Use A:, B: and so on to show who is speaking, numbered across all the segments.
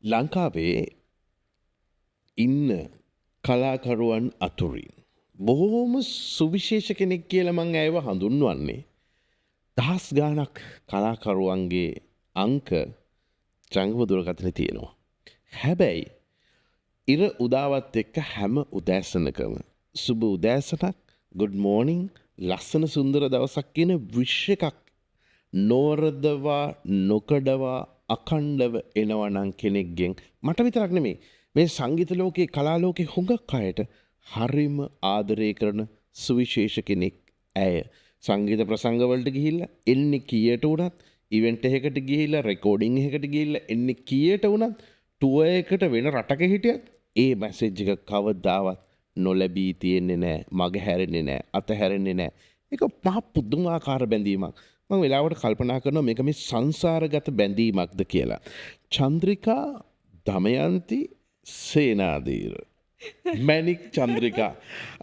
A: ලංකාවේ ඉන්න කලාකරුවන් අතුරින් බොහෝම සුවිශේෂ කෙනෙක් කියලා මං ඇයව හඳුන්වන්නේ දහස් ගානක් කලාකරුවන්ගේ අංක ජංගම දුරකථනයේ තියෙනවා. හැබැයි ඉර උදාවත් එක්ක හැම උදෑසනකම සුබ උදෑසනක් good morning ලස්සන සුන්දර දවසක් කියන විශ් එකක් නොවරදවා නොකඩවා අඛණ්ඩව එනවනම් කෙනෙක්ගෙන් මට විතරක් නෙමෙයි මේ සංගීත ලෝකේ කලා ලෝකේ හුඟක් අයට හරිම ආදරය කරන සුවිශේෂ කෙනෙක් ඇය. සංගීත ප්‍රසංග වලට ගිහිල්ලා එන්නේ කීයට වුණත් ඉවෙන්ට් එකකට ගිහිල්ලා රෙකෝඩින් එකකට ගිහිල්ලා එන්නේ කීයට වුණත් ටුවර් එකකට වෙන රටක හිටියත් ඒ මැසේජ් එක කවදාවත් නොලැබී තියෙන්නේ නැහැ. මග හැරෙන්නේ නැහැ. අත හැරෙන්නේ නැහැ. ඒක මහ පුදුමාකාර බැඳීමක්. මම වෙලාවට කල්පනා කරනවා මේක මේ සංසාරගත බැඳීමක්ද කියලා. චන්ද්‍රිකා දමයන්ති සේනාදීර මැනික් චන්ද්‍රිකා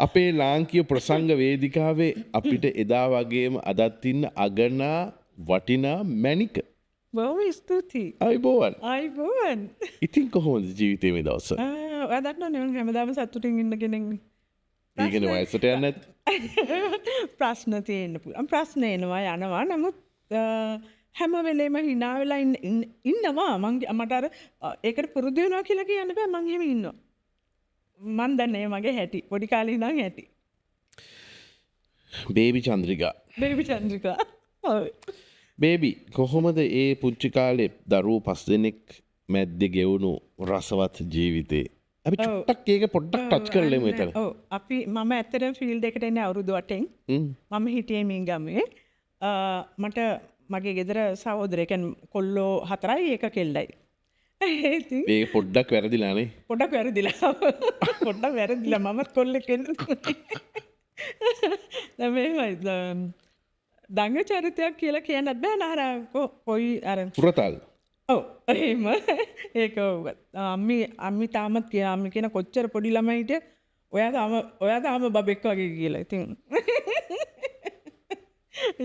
A: අපේ ලාංකීය ප්‍රසංග වේදිකාවේ අපිට එදා වගේම අදත් ඉන්න අගනා වටිනා මැනික.
B: බොහොම ස්තුතියි.
A: අයිබෝවන්.
B: අයිබෝවන්.
A: ඉතින් කොහොමද ජීවිතේ මේ දවස්?
B: ඔයා දන්නවනේ මම හැමදාම සතුටින් ඉන්න කෙනෙක්නේ.
A: ඒ කියන්නේ වයසට යන්නේ නැත්.
B: ප්‍රශ්න තියෙන්න පුළුවන්. ප්‍රශ්න එනවා යනවා. නමුත් හැම වෙලේම hina වෙලා ඉන්නවා. මට අර ඒකට පුරුදු වෙනවා කියලා කියන්න බෑ. මං එහෙම ඉන්නවා. මන් දන්නේ මගේ හැටි. පොඩි කාලේ ඉඳන් හැටි.
A: බේබි චන්ද්‍රිකා.
B: බේබි චන්ද්‍රිකා. ඔව්.
A: බේබි කොහොමද ඒ පුංචි කාලේ දරුවෝ 5 දෙනෙක් මැද්දේ ගෙවුණු රසවත් ජීවිතේ? අපි චුට්ටක් ඒක පොඩ්ඩක් ටච් කරලෙමු එතන.
B: ඔව් අපි මම ඇත්තටම ෆීල්ඩ් එකට එන්නේ අවුරුදු 8න්. මම හිටියේ මින්ගමේ. මට මගේ ගෙදර සහෝදරයෙක් කොල්ලෝ 4යි එක කෙල්ලයි. ඉතින්
A: ඒක පොඩ්ඩක් වැරදිලා නේ.
B: පොඩ්ඩක් වැරදිලා. පොඩ්ඩක් වැරදිලා මමත් කොල්ලෙක් දැන් මේවයි දඟ චරිතයක් කියලා කියන්නත් බෑ නහර කොයි අර
A: පුරතල්.
B: ඔව් එහෙම ඒක අම්මි තාමත් අම්මි කියන කොච්චර පොඩි ළමයි හිටිය ඔයා තාම බබෙක් වගේ කියලා.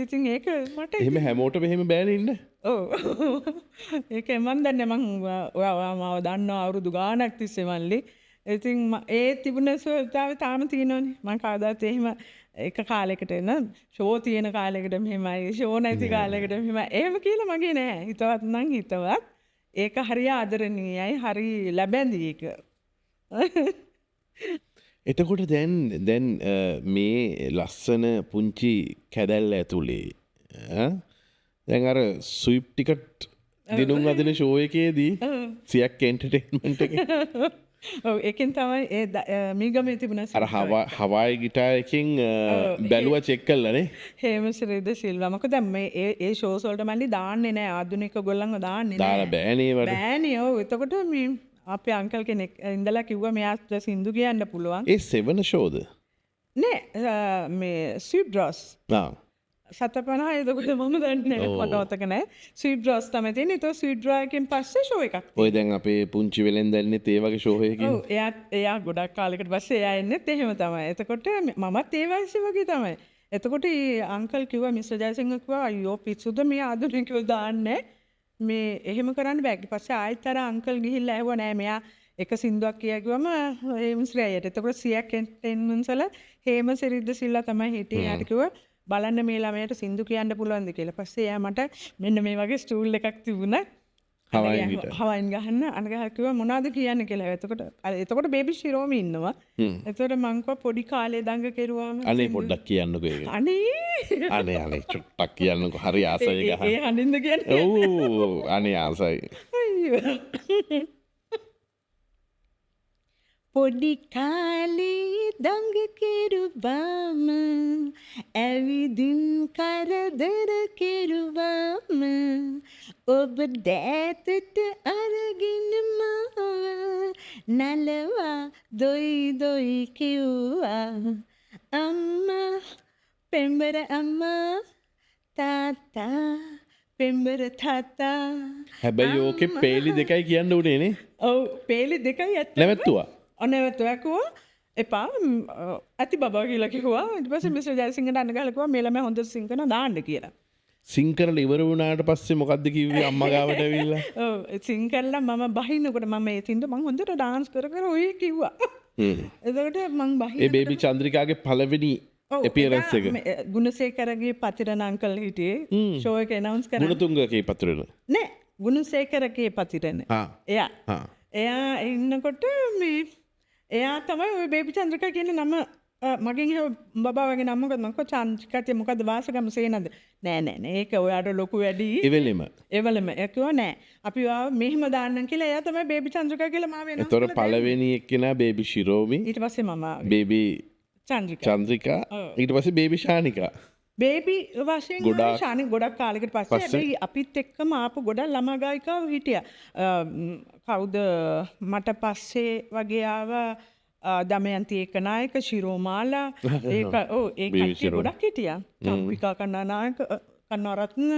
B: ඉතින් ඒක මට
A: එහෙම හැමෝටම එහෙම බෑනේ ඉන්න.
B: ඔව් ඒක මන් දන්නේ මං ඔයා මාව දන්නවා අවුරුදු ගාණක් තිස්සේ මල්ලි. ඉතින් ඒ තිබුණ ස්වභාවය තාම තියෙනවනේ. මං කවදාත් එහෙම එක කාලයකට එන ෂෝ තියෙන කාලයකට මෙහෙමයි ෂෝ නැති කාලයකට මෙහෙමයි එහෙම කියලා මගේ නෑ. හිතවත් නම් හිතවත්. ඒක හරිය ආදරණීයයි. හරි ලැබැඳි ඒක.
A: එතකොට දැන් මේ ලස්සන පුංචි කැදැල්ල ඇතුලේ දැන් අර ස්විප් ටිකට් දිනුම් අදින ෂෝ එකේදී සියක් එන්ටර්ටේන්මන්ට් එකේ
B: ඔව් ඒකෙන් තමයි ඒ මීගමේ තිබුණ
A: අර හවායි ගිටාර් එකකින් බැලුවා චෙක් කළානේ.
B: හේමසිරිද සිල්වා. මොකද මේ ඒ ෂෝස් වලට මල්ලි දාන්නේ නෑ. ආධුනික ගොල්ලන්ව දාන්නේ නෑ.
A: දාලා බෑනේ වල.
B: බෑනේ. ඔව් එතකොට මේ අපේ අංකල් කෙනෙක් ඉඳලා කිව්වා මෙයාට සින්දු කියන්න පුළුවන්.
A: ඒ 7 ෂෝද?
B: නෑ මේ ස්විප් ඩ්‍රොස්. සතපනා එතකොට මම දන්නේ මට මතක නෑ. ස්විප් ඩ්‍රොස් තමයි තියෙන්නේ. ඒක ස්විප් ඩ්‍රා එකෙන් පස්සේ ෂෝ එකක්.
A: ඔය දැන් අපේ පුංචි වෙලෙන්දන්නේ ඒ වගේ ෂෝ එකකින්.
B: ඔව් එයා ගොඩක් කාලයකට පස්සේ එයා එන්නේත් එහෙම තමයි. එතකොට මමත් ඒ වයසේ වගේ තමයි. එතකොට අංකල් කිව්වා මිස්ටර් ජයසිංහ කිව්වා අයියෝ පිස්සුද මේ ආධුනිකයෝ දාන්නේ මේ එහෙම කරන්න බෑ. ඊට පස්සේ ආයෙත් අර අංකල් ගිහිල්ලා ඇහුවා නෑ මෙයා එක සින්දුවක් කියා කිව්වම හේමසිරියට. එතකොට සියක් එන්ටර්ටේන්මන්ට්ස් වල හේමසිරිද්ද සිල්ලා තමයි හිටියේ. යාට කිව්වා බලන්න මේ ළමයට සින්දු කියන්න පුළුවන්ද කියලා. පස්සේ එයා මට මෙන්න මේ වගේ ස්ටූල් එකක් තිබුණා. හවයින් ගහන්න අනගහලා කිව්වා මොනවද කියන්න කියලා. එතකොට බේබි ශිරෝමි ඉන්නවා. එතකොට මං කිව්වා පොඩි කාලේ දඟ කෙරුවාම
A: අනේ පොඩ්ඩක් කියන්නකෝ ඒක. අනේ චුට්ටක් කියන්නකෝ. හරි ආසයි ගහන්න.
B: ඒ හඳින්ද කියන්නේ.
A: ඔව් අනේ ආසයි.
B: පොඩි කාලේ දඟ කෙරුවාම ඇවිදින් කරදර කෙරුවාම ඔබ දෑතට අරගෙන මාව නලවා දොයි කිව්වා අම්මා පෙම්බර අම්මා තාත්තා පෙම්බර තාත්තා.
A: හැබැයි ඕකේ පේලි දෙකයි කියන්න උනේ නේ.
B: ඔව් පේලි දෙකයි ඇත්ත.
A: නැවතුවා.
B: අනවතුවා කිව්වා එපා ඇති බබා කියලා කිව්වා. ඊට පස්සේ මිස්ටර් ජයසිංහට අඬ ගහලා කිව්වා මේ ළමයා හොඳ සිංගන දාන්න කියලා.
A: සිංකරල ඉවර වුණාට පස්සේ මොකක්ද කිව්වේ අම්මා ගාවට ඇවිල්ලා?
B: සිංකරලා මම බහිනකොට මම එතින්ට මං හොඳට ඩාන්ස් කර ඔය කිව්වා. එතකොට මං
A: ඒ බේබි චන්ද්‍රිකාගේ පළවෙනි එපියරන්ස් එක.
B: ගුණසේකරගේ පතිරණ අංකල් හිටියේ ෂෝ එක ඇනවුන්ස් කරා.
A: ගුණතුංගගේ පතිරණ.
B: නෑ ගුණසේකරගේ පතිරණ. එයා ඉන්නකොට මේ එයා තමයි ඔය බේබි චන්ද්‍රිකා කියන නම මගින් බබා වගේ නම මොකද මං කෝ චන්ද්‍රිකාට මොකද්ද වාසගම සේනද නෑ ඒක ඔයාට ලොකු වැඩි එවෙලෙම ඒ කිව්වා නෑ අපි මෙහෙම දාන්නම් කියලා එයා තමයි බේබි චන්ද්‍රිකා කියලා මාව වෙනවා.
A: ඒතර පළවෙනි එක්කෙනා බේබි ශිරෝමි
B: ඊට පස්සේ මම
A: බේබි චන්ද්‍රිකා ඊට පස්සේ බේබි ශානිකා
B: බේබි වශයෙන් ශානි ගොඩක් කාලෙකට පස්සේ හැබැයි අපිත් එක්කම ආපු ගොඩක් ළමා ගායිකාවෝ හිටියා. කවුද මට පස්සේ වගේ ආවා දමයන්ති ඒකනායක ශිරෝමාලා ඒ කට්ටිය ගොඩක් හිටියා. චම්පිකා කන්නානායක කන්නවරත්න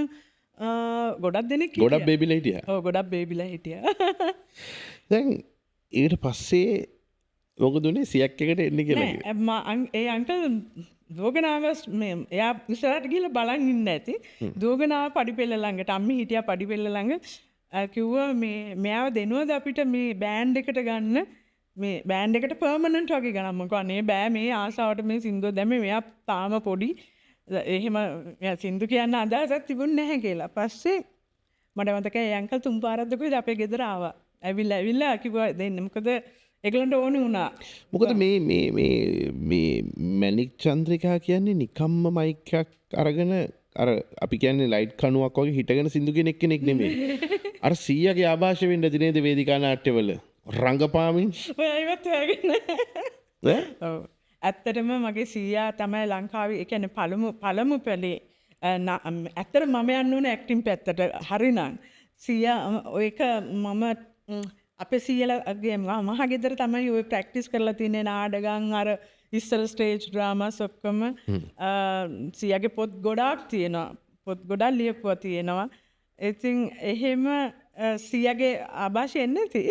B: ගොඩක් දෙනෙක් හිටියා.
A: ගොඩක් බේබිලා හිටියා.
B: ඔව් ගොඩක් බේබිලා හිටියා.
A: දැන් ඊට පස්සේ මොකද උනේ සියක් එකට එන්න කියලා කිව්වා.
B: ඒ අංකල් දෝගනාව මේ එයා ඉස්සරහට ගිහලා බලන් ඉන්න ඇති. දෝගනාව පඩිපෙළ ළඟට අම්මි හිටියා පඩිපෙළ ළඟ කිව්වා මේ මෙයාව දෙනවද අපිට මේ බෑන්ඩ් එකට ගන්න මේ බෑන්ඩ් එකට පර්මනන්ට් වගේ ගන්න. මම කිව්වා නේ බෑ මේ ආසාවට මේ සින්දුව දැම්මේ මෙයා තාම පොඩි. එහෙම සින්දු කියන්න අදහසක් තිබුණේ නැහැ කියලා. පස්සේ මට මතකයි ඒ අංකල් තුන් පාරක්ද කොහෙද අපේ ගෙදර ආවා. ඇවිල්ලා කිව්වා දෙන්න මොකද ඒගොල්ලන්ට ඕනේ වුණා.
A: මොකද මේ මැනික් චන්ද්‍රිකා කියන්නේ නිකම්ම මයික් එකක් අරගෙන අර අපි කියන්නේ ලයිට් කණුවක් වගේ හිටගෙන සින්දු කෙනෙක් නෙමෙයි. අර 100ගේ ආభాෂ වෙන්න දිනේද වේදිකා නාට්‍යවල රංගපාමින්
B: ඔයවත් වගේ ඔව් ඇත්තටම මගේ සීයා තමයි ලංකාවේ ඒ කියන්නේ පළමු පැලේ ඇත්තට මම යන්න ඕනේ ඇක්ටිං පැත්තට හරිනම් සීයා ඔයක මම අපේ සීයලගේ මහ ගෙදර තමයි ඔය ප්‍රැක්ටිස් කරලා තියෙන්නේ නාඩගම් අර ඉස්සර ස්ටේජ් ඩ්‍රාමාස් ඔක්කොම සීයාගේ පොත් ගොඩාක් තියෙනවා පොත් ගොඩක් ලියපුවා තියෙනවා ඉතින් එහෙම සීයාගේ ආభాෂය එන්නේ නැති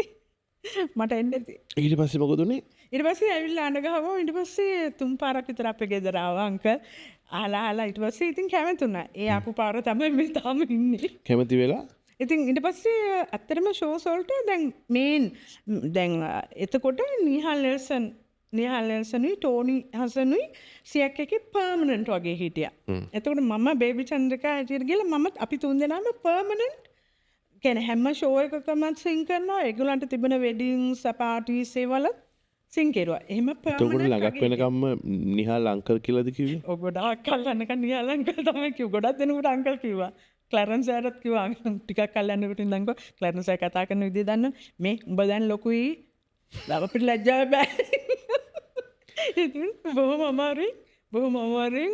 B: මට එන්නේ නැති
A: ඊට පස්සේ මොකද උනේ
B: ඊට පස්සේ ඇවිල්ලා අඬ ගහුවා ඊට පස්සේ තුන් පාරක් විතර අපේ ගෙදර ආවා අංකල් ආලා ඊට පස්සේ ඉතින් කැමති වුණා ඒ ආපු පාර තමයි මේ තාම ඉන්නේ
A: කැමති වෙලා
B: ඉතින් ඊට පස්සේ ඇත්තටම ෂෝස් වලට දැන් එතකොට නිහාල් නෙල්සනුයි ටෝනි හසනුයි සියක් එකේ පර්මනන්ට් වගේ හිටියා. එතකොට මම බේබි චන්ද්‍රිකා ඇටියට ගිහලා මම අපි තුන් දෙනාම පර්මනන්ට් කියන්නේ හැම ෂෝ එකකම සින් කරනවා. ඒගොල්ලන්ට තිබෙන වෙඩින්ග්ස් පාටිස් ඒවල සින් කෙරුවා. එහෙම පර්මනන්ට්
A: ළඟක් වෙනකම්ම නිහාල් අංකල් කියලාද කිව්වේ?
B: ඔව් ගොඩාක් කල් යනකම් නිහාල් අංකල් තමයි කිව්වා. ගොඩක් දෙනෙකුට අංකල් කිව්වා. ක්ලැරන්ස් ආරත් කිව්වා ටිකක් කල් යනකොට ඉඳන් ගෝ ක්ලැරන්ස් ආ කතා කරන විදිය දන්න මේ උඹ දැන් ලොකුයි අපිට ලැජ්ජාව බෑ ඉතින් බොහොම අමාරුයි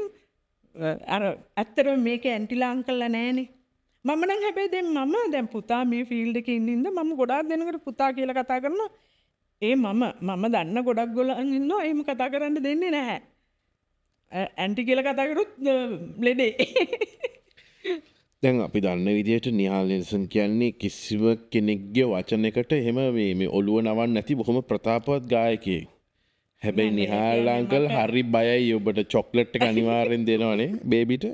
B: අර ඇත්තටම මේක ඇන්ටිලා අංකල්ලා නෑනේ මම නම් හැබැයි දැන් පුතා මේ ෆීල්ඩ් එකේ ඉන්න මම ගොඩාක් දෙනකොට පුතා කියලා කතා කරනවා ඒ මම දන්න ගොඩක් ගොල්ලන් ඉන්නවා එහෙම කතා කරන්න දෙන්නේ නැහැ ඇන්ටි කියලා කතා කරොත් ලෙඩේ
A: දැන් අපි දන්න විදිහට නිහාල් නෙල්සන් කියන්නේ කිසිම කෙනෙක්ගේ වචනයකට එහෙම මේ ඔළුව නවන්න නැති බොහොම ප්‍රතාපවත් ගායකයෙක්. හැබැයි නිහාල් අංකල් හරි බයයි ඔබට චොක්ලට් එක අනිවාර්යෙන් දෙනවනේ බේබිට.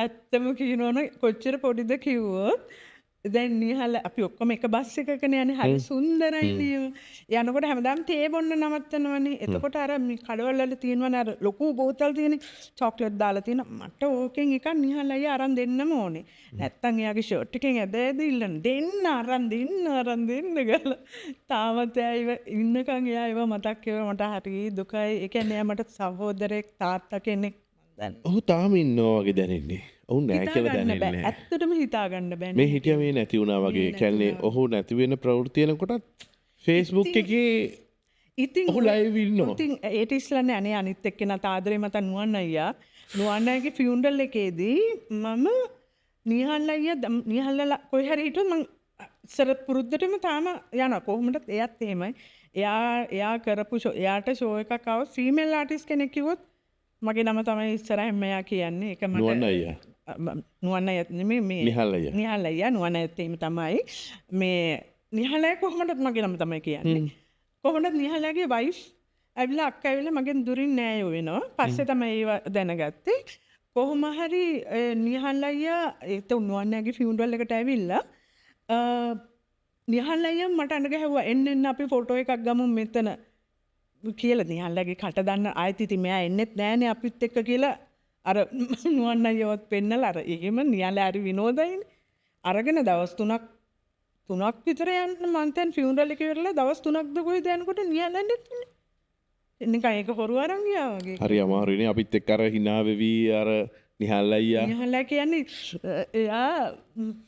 B: ඇත්තම කියනවනේ කොච්චර පොඩිද කිව්වොත් දැන් නිහාල් අපි ඔක්කොම එක බස් එකකනේ යන්නේ හරි සුන්දරයිනේ. යනකොට හැමදාම තේ බොන්න නවත්තනවනේ. එතකොට අර මේ කඩවල වල තියෙනවනේ අර ලොකු බෝතල් තියෙන චොක්ලට් දාලා තියෙන මට ඕකෙන් එකක් නිහාල් අයියා අරන් දෙන්නම ඕනේ. නැත්තම් එයාගේ ෂර්ට් එකෙන් ඇද ඉල්ලන දෙන්න අරන් දෙන්න ගාලා. තාමත් එයා ඉන්නකන් එයා ඒව මතක් ඒවා මට හරි දුකයි. ඒ කියන්නේ එයා මට සහෝදරෙක් තාත්තා කෙනෙක් දැන්.
A: ඔහු තාම ඉන්නවා වගේ දැනෙන්නේ. ඔහු නෑ කියලා දැනෙන්නේ නෑ.
B: ඇත්තටම හිතා ගන්න බෑ.
A: මේ හිටියා මේ නැති වුණා වගේ. කියන්නේ ඔහු නැති වෙන ප්‍රවෘත්ති එනකොටත් Facebook එකේ
B: ඉතින්
A: ඔහු ලයිව් ඉන්නවා.
B: ඉතින් ඒට ඉස්ලානේ අනේ අනිත් එක්කෙනා තාදරේ මත නුවන් අයියා. නුවන් අයියාගේ ෆියුනරල් එකේදී මම නිහාල් අයියා කොහේ හරි හිටුවොත් මං සර පුරුද්දටම තාම යනවා. කොහොමදත් එයාත් එහෙමයි. එයා කරපු එයාට ෂෝ එකක් ආව ෆීමේල් ආටිස්ට් කෙනෙක් කිව්වොත් මගේ නම තමයි ඉස්සරහින් මෙයා කියන්නේ. ඒක මට
A: නුවන් අයියා.
B: නුවන් අයියා නෙමෙයි මේ නිහාල් අයියා නුවන් අයියාත් එහෙම තමයි. මේ නිහාල් අයියා කොහොමදත් මගේ නම තමයි කියන්නේ. කොහොමදත් නිහාල් අයියාගේ වයිෆ් ඇවිල්ලා අක්කා ඇවිල්ලා මගෙන් දුරින් නෑයෝ වෙනවා. පස්සේ තමයි ඒව දැනගත්තේ. කොහොම හරි නිහල් අයියා ඒත උන්වන්නගේ ෆියුන්ඩල් එකට ඇවිල්ලා නිහල් අයියා මට අඬ ගැහුවා එන්න අපි ෆොටෝ එකක් ගමු මෙතන කියලා. නිහල්ලගේ කට දන්න ආයෙත් ඉතින් මෙයා එන්නෙත් නෑනේ අපිත් එක්ක කියලා අර නුවන් අයියවත් පෙන්නලා අර එහෙම නිහල් හරි විනෝදයිනේ. අරගෙන දවස් 3ක් විතර යන්න මං දැන් ෆියුනරල් එක ඉවරලා දවස් 3ක්ද කොහෙද යනකොට නිහල් එන්නෙත් නිකන් ඒක හොරු අරන් ගියා වගේ.
A: හරි අමාරුයිනේ අපිත් එක්ක අර hina වෙවි අර නිහල් අයියා.
B: නිහල් කියන්නේ එයා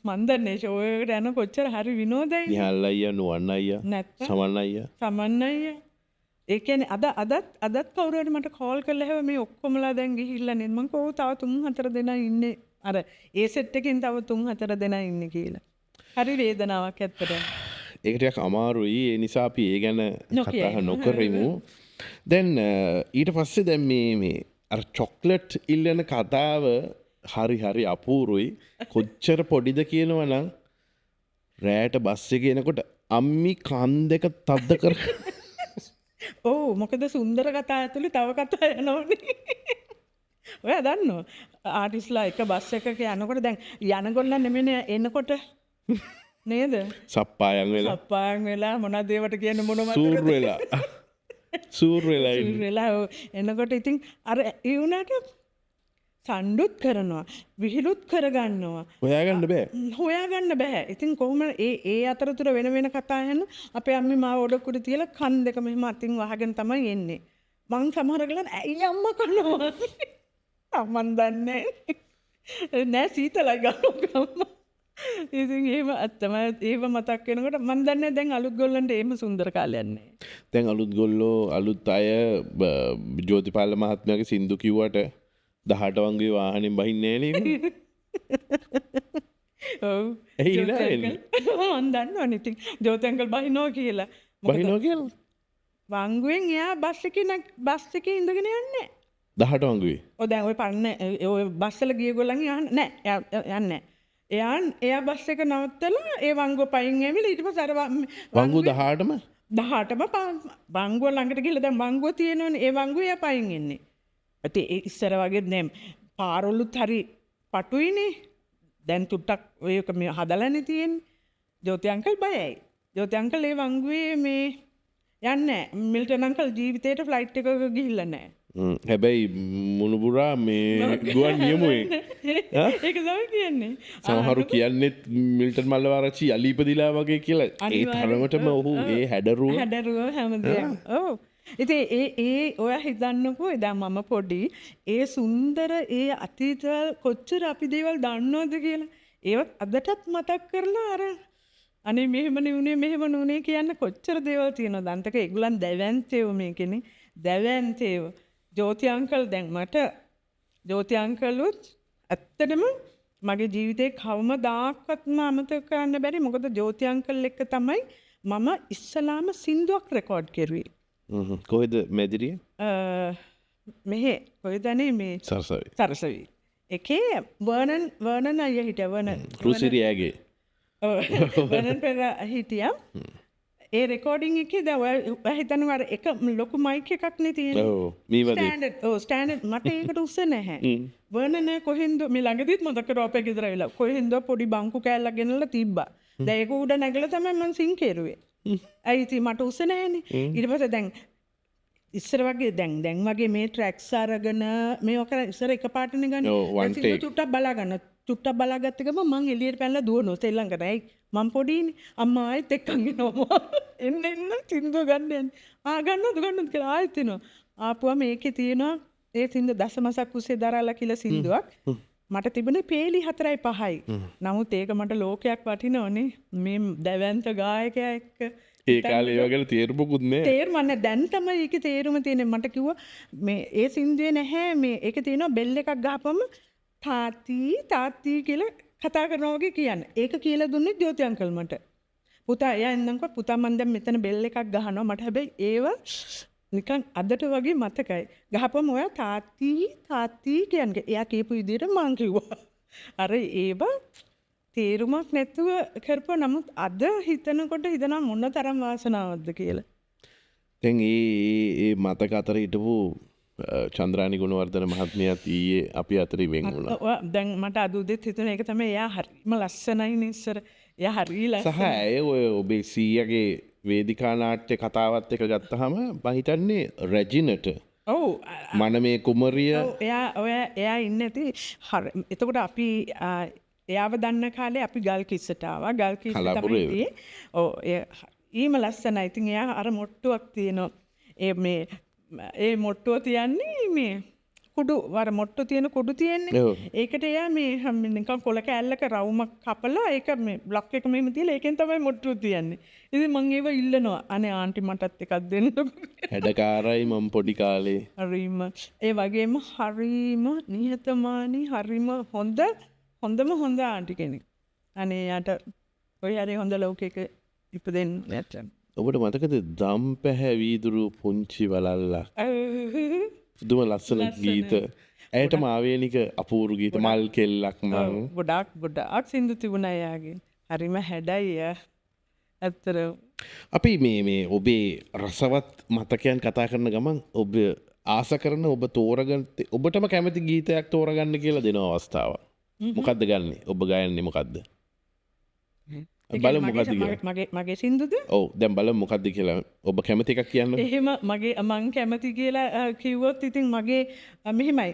B: මන් දන්නේ ෂෝ එකට යන කොච්චර හරි විනෝදයි.
A: නිහල් අයියා නුවන් අයියා
B: නැත්තම්
A: සමන් අයියා.
B: සමන් අයියා. ඒ කියන්නේ අදත් කවුරු හරි මට කෝල් කරලා හැව මේ ඔක්කොමලා දැන් ගිහිල්ලා නේ මං කෝ තව 3-4 දෙනා ඉන්නේ අර ඒ සෙට් එකකින් තව 3-4 දෙනා ඉන්නේ කියලා. හරි වේදනාවක් ඇත්තට.
A: ඒක ටිකක් අමාරුයි. ඒ නිසා අපි ඒ ගැන කතා නොකරමු. දැන් ඊට පස්සේ දැන් මේ අර චොක්ලට් ඉල්ලන කතාව හරි අපූරුයි. කොච්චර පොඩිද කියනවනම් රෑට බස් එකේ එනකොට අම්මි කන් දෙක තද්ද කර
B: ඔව් මොකද සුන්දර කතා ඇතුලේ තව කතා යනවනේ. ඔයා දන්නෝ ආටිස්ලා එක බස් එකක යනකොට දැන් යනගොල්ලන් නෙමෙයි එනකොට නේද?
A: සප්පායන් වෙලා
B: මොනවද ඒවට කියන්නේ මොනවද?
A: සූර් වෙලා
B: එනකොට ඉතින් අර ඒ වුණාට සණ්ඩුත් කරනවා විහිළුත් කරගන්නවා හොයාගන්න බෑ. ඉතින් කොහොම ඒ අතරතුර වෙන කතා යන අපේ අම්මි මාව ඔඩොක්කුට තියලා කන් දෙක මෙහෙම අතින් වහගෙන තමයි එන්නේ. මං සමහර වෙලාවට ඇයි අම්මා කනවා අම්මන් දන්නේ නෑ සීතලයි ගන්නවා. ඉතින් එහෙම තමයි ඒව මතක් වෙනකොට මන් දන්නේ දැන් අලුත් ගොල්ලන්ට එහෙම සුන්දර කාලයක් නෑ.
A: දැන් අලුත් ගොල්ලෝ අලුත් අය ජෝතිපාල මහත්මයාගේ සින්දු කිව්වට 18 වංගේ වාහනෙන් බහින්නේ නෑ නේ.
B: ඔව්.
A: එයි නෑ.
B: මන් දන්නවනේ ඉතින් ජෝති අංකල් බහිනවා කියලා. වංගුවෙන් එයා බස් එකේ ඉඳගෙන යන්නේ
A: 18 වංගුවේ.
B: ඔය දැන් ඔය පරණ ඔය බස් වල ගිය ගොල්ලන් යන්නේ නෑ. එයා බස් එක නවත්තලා ඒ වංගුව පයින් ඇවිල්ලා ඊට පස්සේ අර
A: වංගුව 18ම
B: වංගුව ළඟට ගිහලා දැන් වංගුව තියෙනවනේ ඒ වංගුව එයා පයින් එන්නේ. ඒ ඉස්සර වගේ දැන් පාරවලුත් හරි පටුයිනේ. දැන් තුට්ටක් ඔයක මේ හදලානේ තියෙන්නේ. ජෝති අංකල් බයයි. ජෝති අංකල් ඒ වංගුවේ මේ යන්නේ මිල්ටන් අංකල් ජීවිතේට ෆ්ලයිට් එකක ගිහිල්ලා නැහැ.
A: හැබැයි මුණුබුරා මේ ගුවන් නියමුවේ
B: ඒක තමයි කියන්නේ.
A: සමහරු කියන්නෙත් මිල්ටන් මල්ලවආරච්චි යලි ඉපදිලා වගේ කියලා. ඒ තරමටම ඔහු ඒ හැඩරුව
B: හැමදේම. ඔව්. ඉතින් ඒ ඔයා හිතන්නකෝ දැන් මම පොඩි ඒ සුන්දර ඒ අතීතවල කොච්චර අපි දේවල් දන්නවද කියලා. ඒවත් අදටත් මතක් කරලා අර අනේ මෙහෙම නුනේ කියන්න කොච්චර දේවල් තියෙනවද. අන්තක ඒගොල්ලන් දැවැන්තේව මේකනේ. දැවැන්තේව ජෝති අංකල් දැන් මට ජෝති අංකලුත් ඇත්තටම මගේ ජීවිතේ කවමදාකවත්ම අමතක කරන්න බැරි. මොකද ජෝති අංකල් එක්ක තමයි මම ඉස්සලාම සින්දුවක් රෙකෝඩ් කරුවේ.
A: කොහෙද මැදිරිය?
B: මෙහෙ කොහෙදනේ මේ සරසවි. එකේ වර්නන් අයියා හිටියා වර්නන්.
A: රුසිරියාගේ.
B: වර්නන් පෙරා හිටියා. ඒ රෙකෝඩින් එකේ දැන් ඔයා හිතනවා අර එක ලොකු මයික් එකක් නේ තියෙන්නේ.
A: ඔව් මේ වගේ.
B: ස්ටෑන්ඩඩ් මට ඒකට උස්ස නැහැ. වර්නන් කොහෙන්ද මේ ළඟදිත් මතක කරා අපේ ගෙදර ඇවිල්ලා කොහෙන්ද පොඩි බංකු කෑල්ලක් ගෙනල්ලා තිබ්බා. දැන් ඒක උඩ නැගලා තමයි මම සිං කෙරුවේ. ඇයි ඉතින් මට උස්ස නැහැනේ. ඊට පස්සේ දැන් ඉස්සර වගේ දැන් වගේ මේ ට්‍රැක්ස් අරගෙන මේව කර ඉස්සර එකපාරටනේ ගන්න. චුට්ටක් බලාගත්ත ගමන් මං එළියට පැනලා දුවනවා සෙල්ලම් කරා. ඇයි මං පොඩිනේ අම්මා ආයෙත් එක්කන් එනවා. එන්න සින්දුව ගන්න යන්නේ. ගන්නවද කියලා ආයෙත් එනවා. ආපුවම මේකේ තියෙනවා ඒ සින්දුව දසමසක් උසේ දරාලා කියලා සින්දුවක්. මට තිබුණේ පේලි 4.5යි. නමුත් ඒක මට ලෝකයක් වටිනවනේ. මේ දැවැන්ත ගායකයා එක්ක
A: ඒ කාලේ ඒ වගේ තේරුමකුත් නෑ.
B: තේරුම නැහැ. දැන් තමයි ඒකේ තේරුම තියෙන්නේ. මට කිව්වා මේ ඒ සින්දුවේ නැහැ මේ ඒකේ තියෙනවා බෙල් එකක් ගහපම තාත්ති කියලා කතා කරනවා වගේ කියන්නේ. ඒක කියලා දුන්නේ ජෝති අංකල් මට. පුතා එයා එන්නම්කෝ පුතා මන් දැන් මෙතන බෙල් එකක් ගහනවා. මට හැබැයි ඒව නිකන් අදට වගේ මතකයි. ගහපම ඔයා තාත්ති කියන්නේ. එයා කියපු විදිහට මං කිව්වා. අර ඒව තේරුමක් නැතුව කරපුවා. නමුත් අද හිතනකොට හිතනවා මොන තරම් වාසනාවක්ද කියලා.
A: දැන් ඒ මතක අතර හිටපු චන්ද්‍රානි ගුණවර්ධන මහත්මියත් ඊයේ අපි අතරින් වෙන් වුණා.
B: දැන් මට අද උදේත් හිතුණා ඒක තමයි එයා හරිම ලස්සනයි ඉස්සර. එයා හරි
A: සහ
B: ලස්සනයි.
A: ඇය ඔය ඔබේ සීයගේ වේදිකා නාට්‍ය කතාවත් එක ගත්තහම මම හිතන්නේ රෙජිනට
B: ඔව්
A: මනමේ කුමරිය
B: එයා ඉන්න ඇති එතකොට අපි එයාව දන්න කාලේ අපි ගල් කිස්සට ආවා. ගල් කිස්ස
A: කලාපුරේ.
B: තමයි ඔව් ඊම ලස්සනයි. ඉතින් එයා අර මොට්ටුවක් තියෙනවා. ඒ මොට්ටුව තියන්නේ මේ කුඩු වර මොට්ටු තියෙන කුඩු තියෙන්නේ.
A: ඔව්.
B: ඒකට එයා මේ නිකන් කොල කෑල්ලක රවුමක් කපලා ඒක මේ බ්ලොක් එක මෙහෙම තියලා ඒකෙන් තමයි මොට්ටුව තියන්නේ. ඉතින් මං ඒව ඉල්ලනවා. අනේ ආන්ටි මටත් එකක් දෙන්නකෝ.
A: හැඩකාරයි මම පොඩි කාලේ.
B: හරිම ඒ වගේම හරිම නිහතමානී හරිම හොඳම හොඳ ආන්ටි කෙනෙක්. අනේ යාට ඔය හරි හොඳ ලෝකයක ඉපදෙන්න නැත්නම්.
A: ඔබට මතකද දම් පැහැ වීදුරු පුංචි වලල්ලා පුදුම ලස්සන ගීත. ඇයටම ආවේනික අපූරු ගීත මල් කෙල්ලක් මං.
B: ගොඩාක් සින්දු තිබුණා එයාගේ. හරිම හැඩයි එයා. ඇත්තට
A: අපි මේ ඔබේ රසවත් මතකයන් කතා කරන ගමන් ඔබ ආස කරන ඔබ තෝරගන්න ඔබටම කැමති ගීතයක් තෝරගන්න කියලා දෙන අවස්ථාවක්. මොකද්ද ගන්නෙ? ඔබ ගයන්නේ මොකද්ද? බලමු මොකද්ද කියලා.
B: මගේ සින්දුද?
A: ඔව් දැන් බලමු මොකද්ද කියලා. ඔබ කැමති එකක් කියන්න.
B: එහෙම මං කැමති කියලා කිව්වොත් ඉතින් මගේ මෙහෙමයි.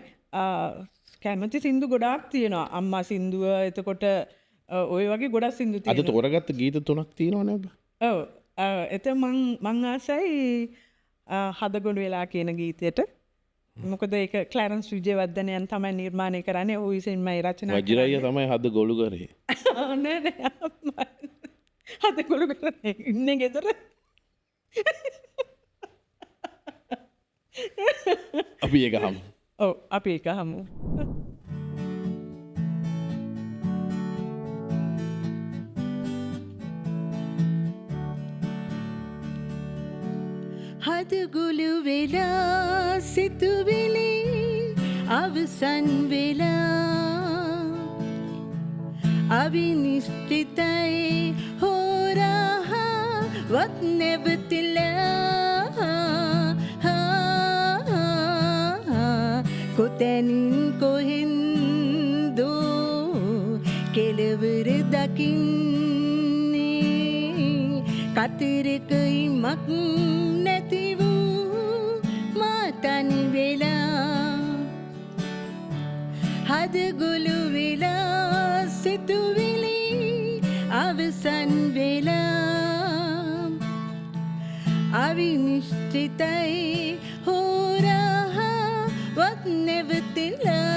B: කැමති සින්දු ගොඩාක් තියෙනවා. අම්මා සින්දුව එතකොට ඔය වගේ ගොඩක් සින්දු
A: අද
B: තියෙනවා.
A: තෝරගත්ත ගීත 3ක් තියෙනවනේ ඔබ.
B: ඔව් එතන මං ආසයි හදගොඩ වෙලා කියන ගීතයට. මොකද ඒක ක්ලැරන්ස් විජේවර්ධනයන් තමයි නිර්මාණය කරන්නේ. ඔහු විසින්මයි රචනා
A: වජිරయ్య තමයි හද ගොළු කරේ.
B: නෑ හදගොඩ කරන්නේ ඉන්නේ ගෙදර.
A: අපි ඒක හමු.
B: ඔව් අපි ඒක හමු.
C: හදගුළු වෙලා සිතුවිලි අවසන් වෙලා අවිනිශ්චිතයි හෝරා වත් නැවතිලා කොතැනින් කොහෙන්දෝ කෙලවර දකින්නේ කතරක ඉමක් නැති වූ මාතනි වෙලා හදගුළු වෙලා සිතුවිලි අවසන් වෙලා අවිනිශ්චිතයි හෝරා වත් නැවතිලා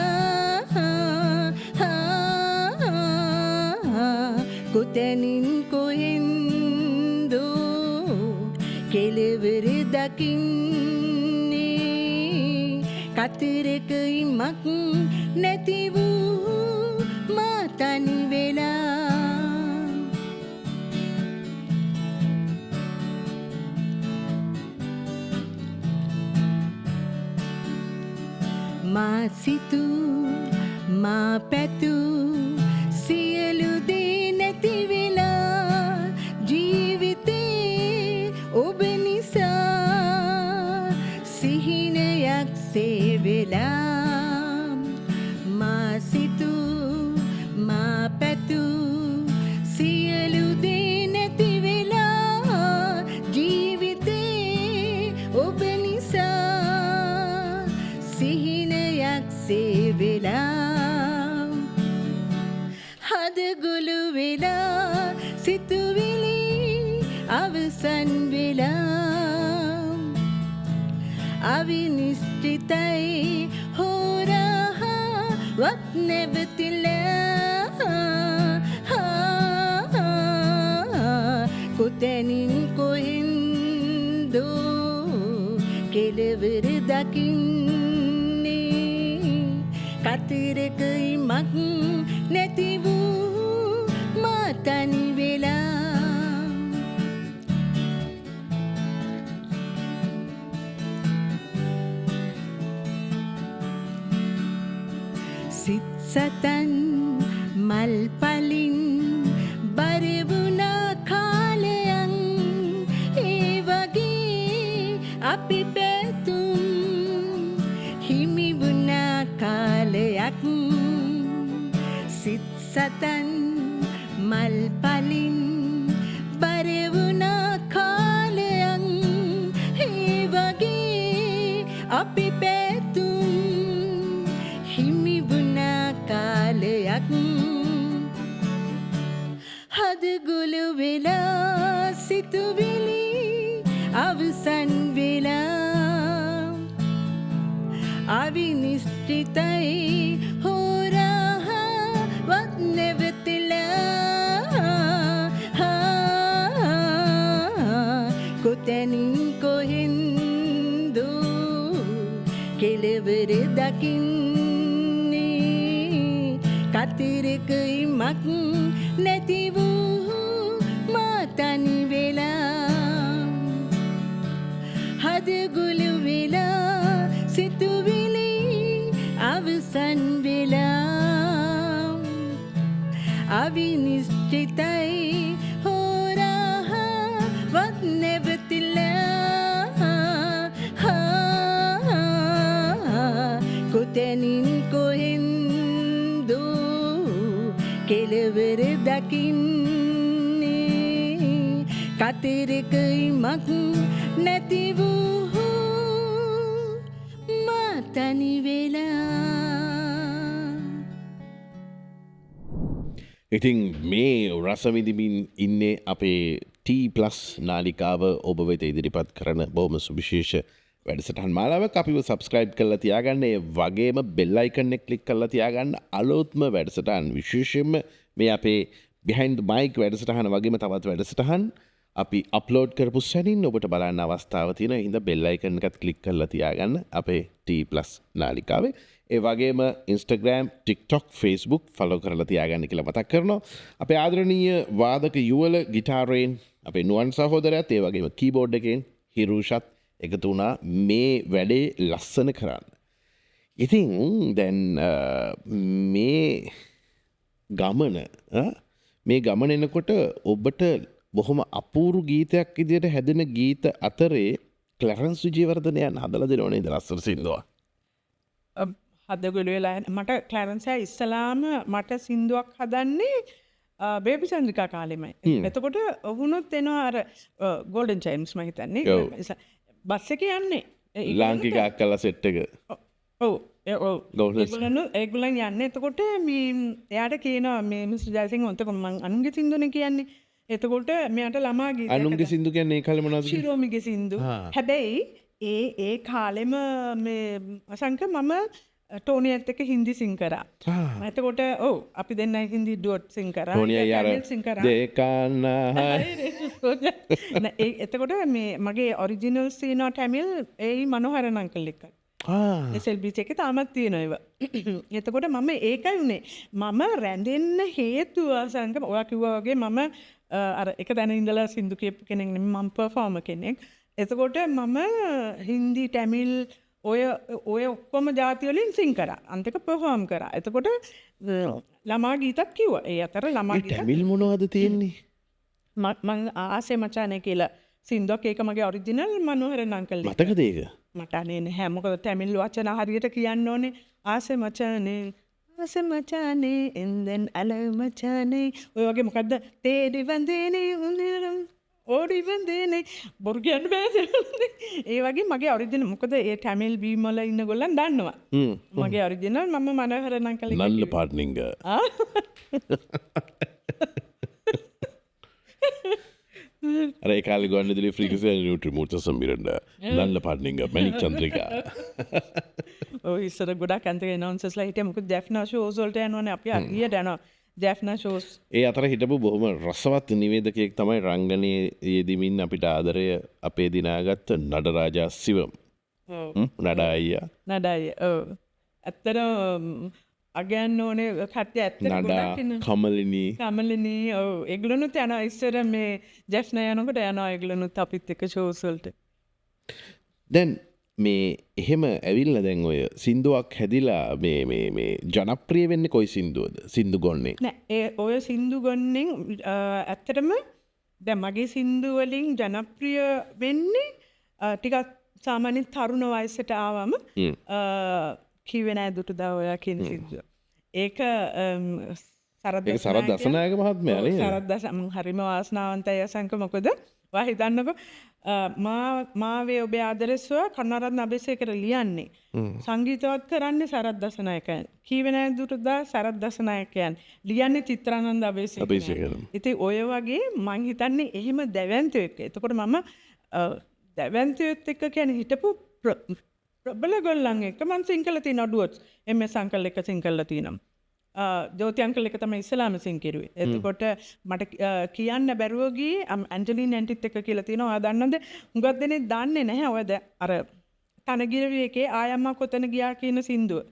C: කොතැනින් කොහෙන්දෝ කෙලවර දකින්නේ කතරක ඉමක් නැති වූ මාතනි වෙලා මා සිතු මා පැතු සියලු දේ නැති වෙලා ජීවිතේ ඔබ නිසා සිහිනයක් සේවෙලා මා සිතු මා පැතු සියලු දේ නැති වෙලා ජීවිතේ ඔබ නිසා සිහිනයක් සේවෙලා හදගුළු වෙලා සිතුවිලි අවසන් වෙලා අවිනිශ්චිතයි හෝරා වත් නැවතිලා කොතැනින් කොහෙන්දෝ කෙලවර දකින්නේ කතරක ඉමක් නැති වූ මාතනි වෙලා සිත් සතන් මල් පලින් බරවුණා කාලයන් ඒ වගේ අපි පැතුම් සතන් මල් පලින් බරවුණා කාලයන් ඒ වගේ අපි පැතුම් හිමිවුණා කාලයක් හදගුළු වෙලා සිතුවිලි අවසන් වෙලා අවිනිශ්චිතයි හෝරාවත් නැවතිලා කොතැනින් කොහෙන්දු කෙළවර දකින්නේ කතරක ඉමක් නැති වූ මා තනි වෙලා හදගුළු වෙලා සිතුවිලි අවසන් වෙලා අවිනිශ්චිතයි හෝරාවත් නැවතිලා කොතැනින් කොහෙන්දු කෙළවර දකින්නේ කතරක ඉමක් නැති වූ මා තනි වෙලා
A: ඉතින් මේ රසවිදිමින් ඉන්නේ අපේ T+ නාලිකාව ඔබ වෙත ඉදිරිපත් කරන බොහොම සුවිශේෂ වැඩසටහන් මාලාවක්. අපිව සබස්ක්‍රයිබ් කරලා තියාගන්න, ඒ වගේම බෙල් අයිකන් එක ක්ලික් කරලා තියාගන්න. අලුත්ම වැඩසටහන් විශේෂයෙන්ම මේ අපේ behind the mic වැඩසටහන වගේම තවත් වැඩසටහන් අපි අප්ලෝඩ් කරපු සැනින් ඔබට බලන්න අවස්ථාව තියෙන හින්දා බෙල් අයිකන් එකත් ක්ලික් කරලා තියාගන්න අපේ T+ නාලිකාවේ. ඒ වගේම Instagram, TikTok, Facebook ෆලෝ කරලා තියාගන්න කියලා මතක් කරනවා. අපේ ආදරණීය වාදක යුවල ගිටාරයෙන් අපේ නුවන් සහෝදරයාත් ඒ වගේම කීබෝඩ් එකෙන් හිරුෂත් එකතු වුණා මේ වැඩේ ලස්සන කරන්න. ඉතින් දැන් මේ ගමන එනකොට ඔබට බොහොම අපූරු ගීතයක් විදියට හැදෙන ගීත අතරේ ක්ලැරන්ස් විජේවර්ධනයන් හදලා දෙනව නේද ලස්සන සින්දුවක්.
B: හදගුළු වෙලා මට ක්ලැරන්ස් ඉස්සලාම මට සින්දුවක් හදන්නේ බේබි චන්ද්‍රිකා කාලෙමයි. එතකොට ඔහුනොත් එනවා අර ගෝල්ඩන් චයිම්ස් මම හිතන්නේ. බස් එකේ යන්නේ
A: ලාංකික අක්කලා සෙට් එක.
B: ඔව් ඒගොල්ලන් යන්නේ. එතකොට එයාට කියනවා මේ මිස්ටර් ජයසිංහ ඔතන මං අනුන්ගේ සින්දුනේ කියන්නේ. එතකොට මෙයාට ළමා ගීත
A: අනුන්ගේ සින්දු කියන්නේ ඒ කාලේ මොනවද?
B: ශිරෝමිගේ සින්දු. හැබැයි ඒ කාලෙම මේ අසංක මම ටෝනියත් එක්ක හින්දි සිං කරා. එතකොට ඔව් අපි දෙන්න හින්දි ඩුවට් සිං කරා.
A: ටෝනිය යාර
B: එතකොට මේ මගේ ඔරිජිනල් සීනෝ ටැමිල් ඒ මනෝහරන් අංකල් එක්ක. SLB එකේ තාමත් තියෙනවා ඒවා. එතකොට මම ඒකයි උනේ. මම රැඳෙන්න හේතුව අසංක ඔයා කිව්වා වගේ මම අර එක තැන ඉඳලා සින්දු කියපු කෙනෙක් නෙමෙයි මම පර්ෆෝමර් කෙනෙක්. එතකොට මම හින්දි ටැමිල් ඔය ඔක්කොම ජාති වලින් සිං කරා. අන්තික පර්ෆෝම් කරා. එතකොට ළමා ගීතත් කිව්වා. ඒ අතර ළමා ගීත
A: ටැමිල් මොනවද තියෙන්නේ?
B: මං ආසේ මචානේ කියලා සින්දුවක් ඒක මගේ ඔරිජිනල් මනෝහරන් අංකල්.
A: මතකද ඒක?
B: මට අනේ නැහැ. මොකද ටැමිල් වචන හරියට කියන්න ඕනේ. ආසේ මචානේ එන්දෙන් අල මචානේ ඔය වගේ මොකද්ද තේරි වන්දේනේ උනිරම් ඕඩි වන්දේනේ බොරු කියන්න බෑ. ඒ වගේ මගේ ඔරිජිනල් මොකද ඒ ටැමිල් බීම් වල ඉන්න ගොල්ලන් දන්නවා. මගේ ඔරිජිනල් මම මනෝහරන් අංකල් එක
A: නල්ල පාට්නින්ග. අර ඒ කාලේ ගොන්නදිලි ෆ්‍රීකන්සි නියුට්‍රි මූර්ත සම්බිරන්න නල්ල පාට්නින්ග මැනික් චන්ද්‍රිකා.
B: ඔය ඉස්සර ගොඩක් අන්තික ඇනවුන්සර්ස්ලා හිටියා. මොකද ජැෆ්නා ෂෝස් වලට යනවනේ අපි අගියට යනවා. ජැෆ්නා ෂෝස්.
A: ඒ අතර හිටපු බොහොම රසවත් නිවේදකයෙක් තමයි රංගනයේ යෙදීමින් අපිට ආදරය අපේ දිනාගත්ත නඩරාජා සිවම්. නඩා අයියා.
B: නඩා අයියා. ඔව්. ඇත්තටම අගයන්න ඕනේ කට්ටිය ඇත්තට ගොඩක් ඉන්නවා. කමලිනී ඔව් ඒගොල්ලොනුත් යනවා ඉස්සර මේ ජැෆ්නා යනකොට යනවා ඒගොල්ලොනුත් අපිත් එක්ක ෂෝස් වලට.
A: දැන් මේ එහෙම ඇවිල්ලා දැන් ඔය සින්දුවක් හැදිලා මේ ජනප්‍රිය වෙන්නේ කොයි සින්දුවද? සින්දු ගොන්නේ.
B: නෑ ඔය සින්දු ගොන්නෙන් ඇත්තටම දැන් මගේ සින්දු වලින් ජනප්‍රිය වෙන්නේ ටිකක් සාමාන්‍ය තරුණ වයසට ආවම කිව්වේ නෑ දුටු දා ඔයා කියන සින්දුව. ඒක
A: ඒක සරත් දසනායක මහත්මයානේ.
B: සරත් හරිම වාසනාවන්තයි අසංක මොකද ඔයා හිතන්නකෝ මාවේ ඔබේ ආදරෙස්ව කරුණාරත්න අබේසේකර ලියන්නේ සංගීතවත් කරන්නේ සරත් දසනායකයන් කීවෙන දුරදා සරත් දසනායකයන් ලියන්නේ චිත්‍රානන්ද අබේසේකර. ඉතින් ඔය වගේ මං හිතන්නේ එහෙම දැවැන්තයෝ එක්ක. එතකොට මම දැවැන්තයොත් එක්ක කියන්නේ හිටපු ප්‍රබල ගොල්ලන් එක්ක මං සිංකල තියෙන අඩුවත් එම්.එස්. අංකල් එක්ක සිංකල්ලා තියෙනවා. ජෝති අංකල් එක තමයි ඉස්ලාම සිං කිරුවේ. එතකොට මට කියන්න බැරුව ගියේ ඇන්ජලින් ඇන්ටිත් එක්ක කියලා තියෙනවා. ඔයා දන්නවද? හුඟක් දෙනෙක් දන්නේ නැහැ ඔයද අර තනගිරවි එකේ ආයම්මා කොතන ගියා කියන සින්දුව.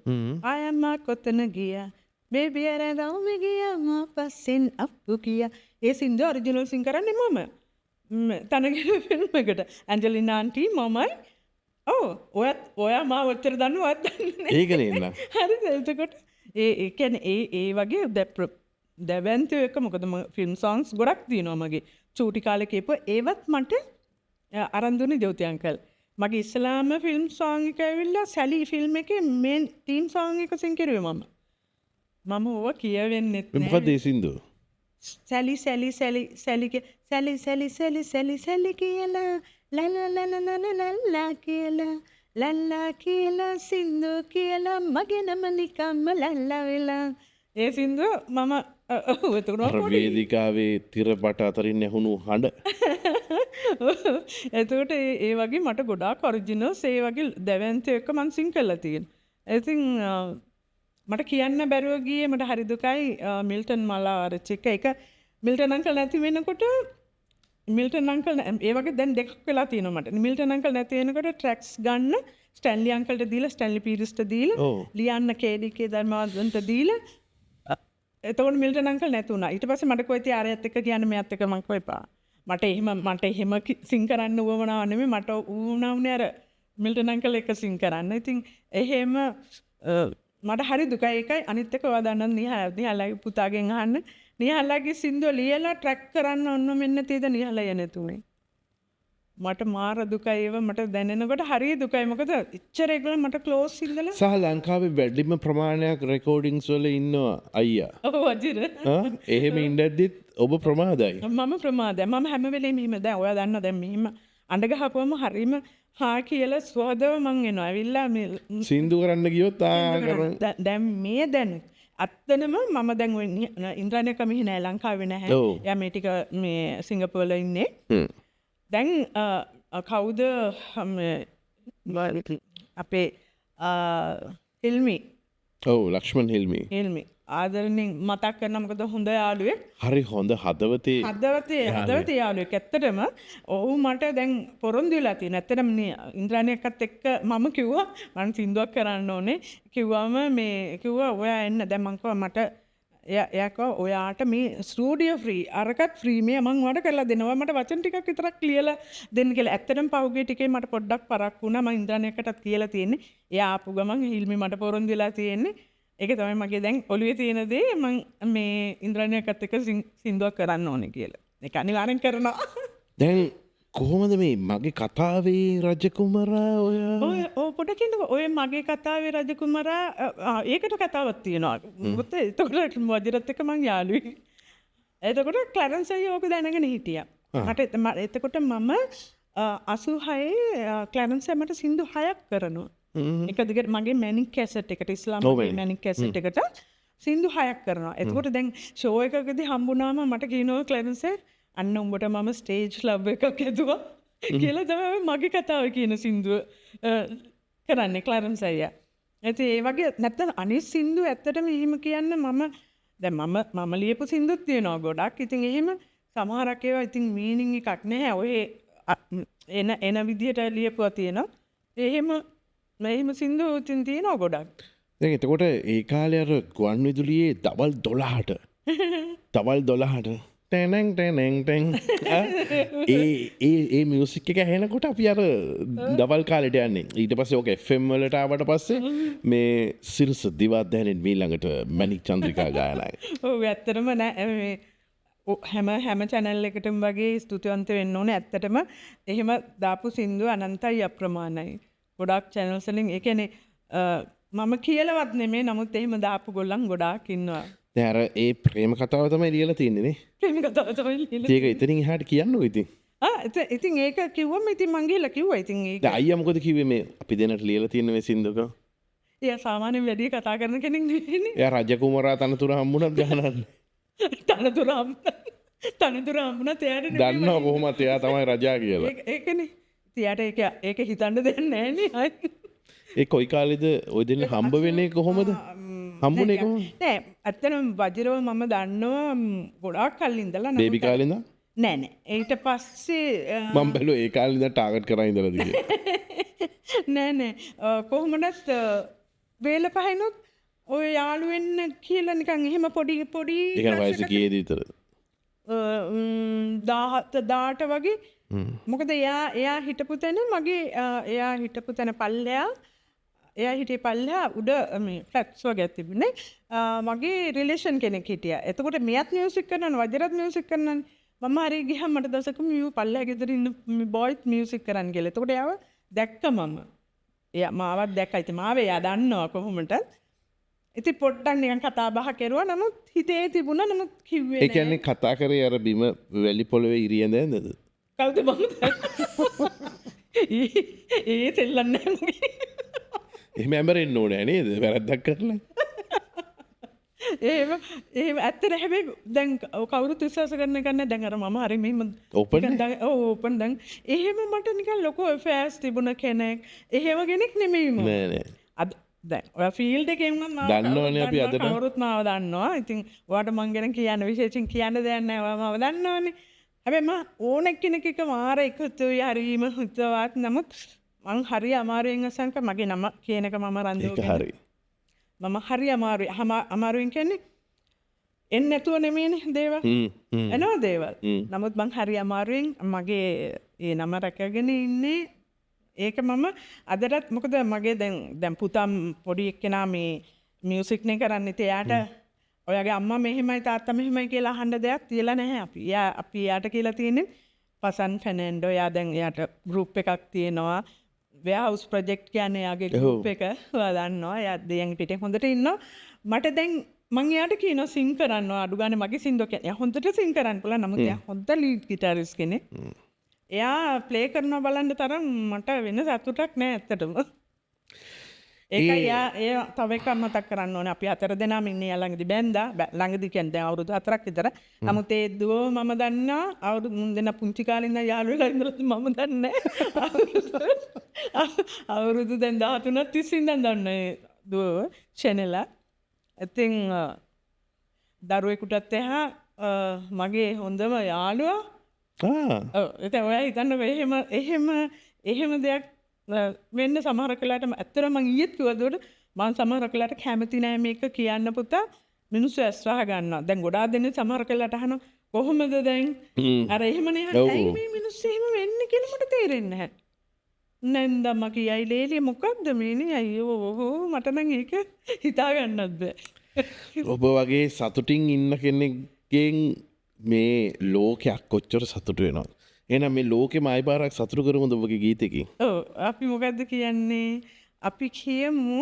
B: ආයම්මා කොතන ගියා බේබී අරදවම ගියා මා පස්සෙන් අප්පු ගියා. ඒ සින්දුව ඔරිජිනල් සිං කරන්නේ මම. තනගිරවි ෆිල්ම් එකට ඇන්ජලින් ආන්ටි මමයි ඔයා මාව ඔච්චර දන්නවද දන්නේ නැහැ.
A: ඒක නෙන්න.
B: හරිද? එතකොට ඒ කියන්නේ ඒ වගේ දැවැන්තයෝ එක මොකද ෆිල්ම් සොන්ග්ස් ගොඩක් තියෙනවා මගේ චූටි කාලේ කියපුවා ඒවත් මට අරන් දුන්නේ ජෝති අංකල්. මගේ ඉස්ලාම ෆිල්ම් සොන්ග් එක ඇවිල්ලා සැලි ෆිල්ම් එකේ මේන් තීම් සොන්ග් එක සිං කරුවේ මම ඕවා කියවෙන්නෙත් නෑ.
A: මොකද ඒ සින්දුව?
B: සැලි කියලා ලලා කියලා ලල්ලා කියලා සින්දු කියලා මගේ නම නිකම්ම ලල්ලා වෙලා. ඒ සින්දුව මම
A: අර වේදිකාවේ තිරපට අතරින් ඇහුණු හඬ.
B: එතකොට ඒ වගේ මට ගොඩාක් ඔරිජිනල්ස් ඒ වගේ දැවැන්තයෝ එක්ක මං සිං කරලා තියෙනවා. ඉතින් මට කියන්න බැරුව ගියේ මට හරි දුකයි මිල්ටන් මලා ආරච්චි එක මිල්ටන් අංකල් නැති වෙනකොට මිල්ටන් අංකල් ඒ වගේ දැන් දෙකක් වෙලා තියෙනවා මට. මිල්ටන් අංකල් නැති වෙනකොට ට්‍රැක්ස් ගන්න ස්ටැන්ලි අංකල්ට දීලා ස්ටැන්ලි පීරිස්ට දීලා ලියන්න කේඩීකේ ධර්මවර්ධන්ට දීලා එතකොට මිල්ටන් අංකල් නැති වුණා. ඊට පස්සේ මට කොයිති ආරයත් එක්ක කියන්න මෙයත් එක්ක මං කොයිපා. මට එහෙම සිං කරන්න උවමනාව නෙමෙයි මට උවමනාවනේ අර මිල්ටන් අංකල් එක්ක සිං කරන්න. ඉතින් එහෙම මට හරි දුකයි ඒකයි අනිත් එක ඔයා දන්නත් නිහාලගේ පුතාගෙන් අහන්න නිහාලගේ සින්දුව ලියලා ට්‍රැක් කරන්න ඔන්න මෙන්න තේද නිහාලය නැතුනේ. මට මාර දුකයි ඒව මට දැනෙනකොට හරි දුකයි මොකද ඉච්චර ඒගොල්ලෝ මට ක්ලෝස් ඉඳලා
A: සහ ලංකාවේ වැඩිම ප්‍රමාණයක් රෙකෝඩින්ග්ස් වල ඉන්නවා අයියා.
B: ඔව් වජිර.
A: එහෙම ඉඳද්දිත් ඔබ ප්‍රමාදයි.
B: මම ප්‍රමාදයි. මම හැම වෙලේම මෙහෙම දැන් ඔයා දන්නවා දැන් මෙහෙම අඬ ගහපුවම හරීම හා කියලා ස්වදව මං එනවා. ඇවිල්ලා මේ
A: සින්දු කරන්න ගියොත්
B: දැන් මේ දැන් අත්තනම මම දැන් ඉන්ද්‍රාණික මෙහි නෑ ලංකාවේ නැහැ. එයා මේ ටික මේ සිංගප්පූර්වල ඉන්නේ. දැන් කවුද අපේ හිල්මි.
A: ඔව් ලක්ෂ්මන් හිල්මි.
B: ආදරණින් මතක් කරන මොකද හොඳ යාළුවෙක්.
A: හරි හොඳ හදවතේ යාළුවෙක්. ඇත්තටම ඔහු මට දැන් පොරොන්දු වෙලා තියෙනවා. ඇත්තටම ඉන්ද්‍රාණියකත් එක්ක මම කිව්වා මම සින්දුවක් කරන්න ඕනේ. කිව්වා ඔයා එන්න. දැන් මං කිව්වා මට එයා කිව්වා ඔයාට මේ ස්ටුඩියෝ ෆ්‍රී අරකට ෆ්‍රී මේ මං වඩ කරලා දෙනවා. මට වචන ටිකක් විතරක් ලියලා දෙන්න කියලා. ඇත්තටම පහුගිය ටිකේ මට පොඩ්ඩක් පරක් වුණා. මං ඉන්ද්‍රාණියකටත් කියලා තියෙන්නේ. එයා ආපු ගමන් හිල්මි මට පොරොන්දු වෙලා තියෙන්නේ. ඒක තමයි මගේ දැන් ඔළුවේ තියෙන දේ මං මේ ඉන්ද්‍රාණියකත් එක්ක සින්දුවක් කරන්න ඕනේ කියලා. ඒක අනිවාර්යෙන් කරනවා. දැන් කොහොමද මේ මගේ කතාවේ රජකුමරා
B: ඔය පොඩකින් ඔය මගේ කතාවේ රජකුමරා ඒකට කතාවක් තියෙනවා. මොකද එතකොට වජිරත් එක්ක මං යාළුවෙක්. එතකොට ක්ලැරන්ස් අයියා ඕක දැනගෙන හිටියා. මට එතකොට මම 86 ක්ලැරන්ස් මට සින්දු 6ක් කරනවා. එක දිගට මගේ මැනික් කැසට් එකට ඉස්ලාම් මැනික් කැසට් එකට සින්දු 6ක් කරනවා. එතකොට දැන් ෂෝ එකකදී හම්බුනාම මට කියනවා ක්ලැරන්ස් අන්න උඹට මම ස්ටේජ් ලබ් එකක් ඇදුවා කියලා තමයි මගේ කතාව කියන සින්දුව කරන්නේ ක්ලැරන්ස් අයියා. ඉතින් ඒ වගේ නැත්තම් අනිත් සින්දු ඇත්තටම එහෙම කියන්න දැන් මම ලියපු සින්දුත් තියෙනවා ගොඩක්. ඉතින් එහෙම සමහරක් ඒවා ඉතින් මීනින් එකක් නැහැ. ඔය එන විදියට ලියපුවා තියෙනවා. එහෙම සින්දු ඉතින් තියෙනවා ගොඩක්.
A: දැන් එතකොට ඒ කාලේ අර ගුවන් විදුලියේ දවල් 12ට ටැනැන් ඒ මියුසික් එක ඇහෙනකොට අපි අර දවල් කාලෙට යන්නේ. ඊට පස්සේ ඕක FM වලට ආවට පස්සේ මේ සිරස දිවත් දැනෙන් මීළඟට මැනික් චන්ද්‍රිකා ගායනයි.
B: ඔව් ඇත්තටම නෑ හැම channel එකටම වගේ ස්තුතිවන්ත වෙන්න ඕනේ. ඇත්තටම එහෙම දාපු සින්දු අනන්තයි අප්‍රමාණයි. ගොඩාක් channels වලින් ඒ කියන්නේ මම කියලාවත් නෙමෙයි නමුත් එහෙම දාපු ගොල්ලන් ගොඩාක් ඉන්නවා.
A: දැන් අර ඒ ප්‍රේම කතාව තමයි ලියලා තියෙන්නේ නේ.
B: ප්‍රේම කතාව තමයි ලියලා.
A: ඒක එතනින් එහාට කියන්නකෝ ඉතින්.
B: ඉතින් ඒක කිව්වම ඉතින් මං ගිහලා කිව්වා ඉතින් ඒක.
A: දැන් අයියා මොකද කිව්වේ මේ අපි දෙන්නට ලියලා තියෙන මේ සින්දුක?
B: එයා සාමාන්‍යයෙන් වැඩි කතා කරන කෙනෙක් නෙවෙයිනේ.
A: එයා රජකුමරා තනතුර හම්බුණත් ගහනන්නේ.
B: තනතුර හම්බුණත් එයාට
A: දන්නවා කොහොමද එයා තමයි රජා කියලා.
B: ඒකනේ. එයාට ඒක හිතන්න දෙන්නේ නැහැ නේ.
A: ඒ කොයි කාලෙද ඔය දෙන්න හම්බ වෙන්නේ කොහොමද? හම්බුනේ කොහොමද?
B: නෑ ඇත්තටම වජිරව මම දන්නවා ගොඩාක් කල් ඉඳලා
A: බේබි කාලේ ඉඳන්?
B: නෑ ඊට පස්සේ
A: මම බැලුවා ඒ කාලේ ඉඳන් ටාගට් කරා ඉඳලාද කියලා.
B: නෑ කොහොමදත් වේල පහිනුත් ඔය යාළු වෙන්න කියලා නිකන් එහෙම පොඩි
A: ඒ කියන්නේ වයස කීයේද විතරද?
B: 18 වගේ. මොකද එයා හිටපු තැන මගේ එයා හිටපු තැන පල්ලෙයා එයා හිටියේ පල්ලෙහා උඩ මේ ෆ්ලැට්ස් වගේ තිබුණේ. මගේ රිලේෂන් කෙනෙක් හිටියා. එතකොට මෙයත් මියුසික් කරනවා වජිරත් මියුසික් කරනවානේ. මම හරි ගියම් මට දවසක මේ පල්ලෙහා ගෙදර ඉන්න මේ බොයිත් මියුසික් කරන්න කියලා. එතකොට එයාව දැක්ක මම. එයා මාවත් දැක්කා. ඉතින් මාව එයා දන්නවා කොහොමද. ඉතින් පොඩ්ඩක් නිකන් කතා බහ කරුවා. නමුත් හිතේ තිබුණා නමුත් කිව්වේ
A: නෑ. ඒ කියන්නේ කතා කරේ අර බිම වැලි පොළවේ ඉරියඳ ඇඳද?
B: කවුද මම? ඒ තෙල්ලන්නේ නැහැ.
A: එහෙම ඇඹරෙන්න ඕනේ නේද? වැරද්දක් කරලා.
B: එහෙම ඇත්තට හැබැයි දැන් කවුරුත් විශ්වාස කරන්න ගන්න දැන් අර මම හරි මෙහෙම
A: ඕපන්
B: ඕපන් දැන් එහෙම මට නිකන් ලොකු ෆෑස් තිබුණ කෙනෙක් එහෙම කෙනෙක් නෙමෙයි මම.
A: නෑ.
B: අද දැන් ඔය ෆීල්ඩ් එකේ මම
A: දන්නවනේ අපි අදට.
B: කවුරුත් මාව දන්නවා. ඉතින් ඔයාට මං ගැන කියන්න විශේෂයෙන් කියන්න දෙයක් නැහැ. ඔයා මාව දන්නවනේ. හැබැයි මම ඕන කෙනෙක් එක මාර එකතුයි හරීම හිතවත් නමුත් මං හරි අමාරුවෙන් අසංක මගේ නම කියන එක මම රන්දෝගෙන.
A: ඒක හරි.
B: මම හරි අමාරුවෙන් කියන්නේ එන්නේ නැතුව නෙමෙයිනේ දේවල්. එනවා දේවල්. නමුත් මං හරි අමාරුවෙන් මගේ ඒ නම රැකගෙන ඉන්නේ. ඒක මම අදටත් මොකද මගේ දැන් පුතා පොඩි එක්කෙනා මේ මියුසික් නේ කරන්නේ. ඉතින් එයාට ඔයාගේ අම්මා මෙහෙමයි තාත්තා මෙහෙමයි කියලා අහන්න දෙයක් තියලා නැහැ අපි. අපි එයාට කියලා තියෙන්නේ පසන් ෆර්නැන්ඩෝ. එයා දැන් එයාට ගෲප් එකක් තියෙනවා. වෙයාහවුස් ප්‍රොජෙක්ට් කියන්නේ එයාගේ ගෲප් එක. ඔයා දන්නවා. එයා දෙයන් පිටේ හොඳට ඉන්නවා. මට දැන් මං එයාට කියනවා සිං කරන්න අඩු ගානේ මගේ සින්දෝ කියන්නේ. එයා හොඳට සිං කරන්න පුළුවන්. නමුත් එයා හොඳ ලීඩ් ගිටාරිස්ට් කෙනෙක්. එයා ප්ලේ කරනවා බලන්න තරම් මට වෙන සතුටක් නෑ ඇත්තටම. ඒකයි එයා තව එකක් මතක් කරන්න ඕනේ. අපි 4 දෙනාම ඉන්නේ යා ළඟදී බැන්දා. ළඟදී කියන්නේ දැන් අවුරුදු 4ක් විතර. නමුත් ඒ දුව මම දන්නවා අවුරුදු මුන් දෙන පුංචි කාලේ ඉඳන් යාළුවෙලා ඉඳලා මම දන්නේ අවුරුදු දැන් 13ක් තිස්සේ ඉඳන් දන්නේ දුව ෂෙනෙලා. ඉතින් දරුවෙකුටත් එහා මගේ හොඳම යාළුවා. එතන ඔයා හිතන්නකෝ එහෙම දෙයක් වෙන්න සමහර කලාට ඇත්තටම මං ඊයේත් කිව්වද මං සමහර කලාට කැමති නෑ මේක කියන්න පුතා මිනිස්සු ඇස්වහ ගන්නවා. දැන් ගොඩාක් දෙනෙක් සමහර කලාට අහනවා කොහොමද දැන් අර එහෙමනේ ඇයි මේ මිනිස්සු එහෙම වෙන්නේ කියලා මට තේරෙන්නේ නැහැ. නැන්දම්ම කියයි ලේලිය මොකක්ද මේනේ අයියෝ මට නම් ඒක හිතා ගන්නත් බෑ.
A: ඔබ වගේ සතුටින් ඉන්න කෙනෙක්ගෙන් මේ ලෝකයක් කොච්චර සතුට වෙනවද? එහෙනම් මේ ලෝකෙම ආයි පාරක් සතුටු කරමුද ඔබගේ ගීතකින්?
B: ඔව් අපි මොකද්ද කියන්නේ? අපි කියමු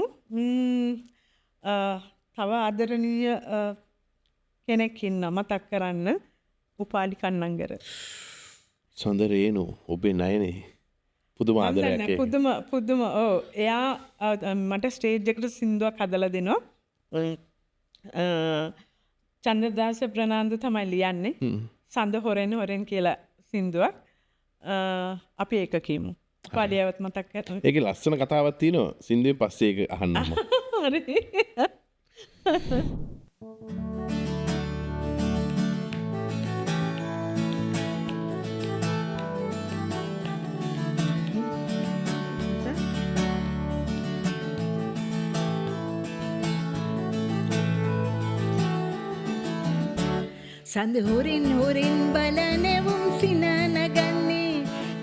B: තව ආදරණීය කෙනෙක් ඉන්න මතක් කරන්න උපාලි කන්නංගර.
A: සඳරේනු ඔබේ නයනේ පුදුම ආදරයක් ඒක.
B: පුදුම ඔව් එයා මට ස්ටේජ් එකට සින්දුවක් හදලා දෙනවා. චන්ද්‍රදාස ප්‍රනාන්දු තමයි ලියන්නේ. සඳ හොරෙන් කියලා සින්දුවක්. අපි ඒක කියමු. පාඩියවත් මතක් කරගන්න.
A: ඒකේ ලස්සන කතාවක් තියෙනවා. සින්දුවෙන් පස්සේ ඒක අහන්නම.
B: හරි.
C: සඳ හොරෙන් බලනෙවුම් සිනනගන්නේ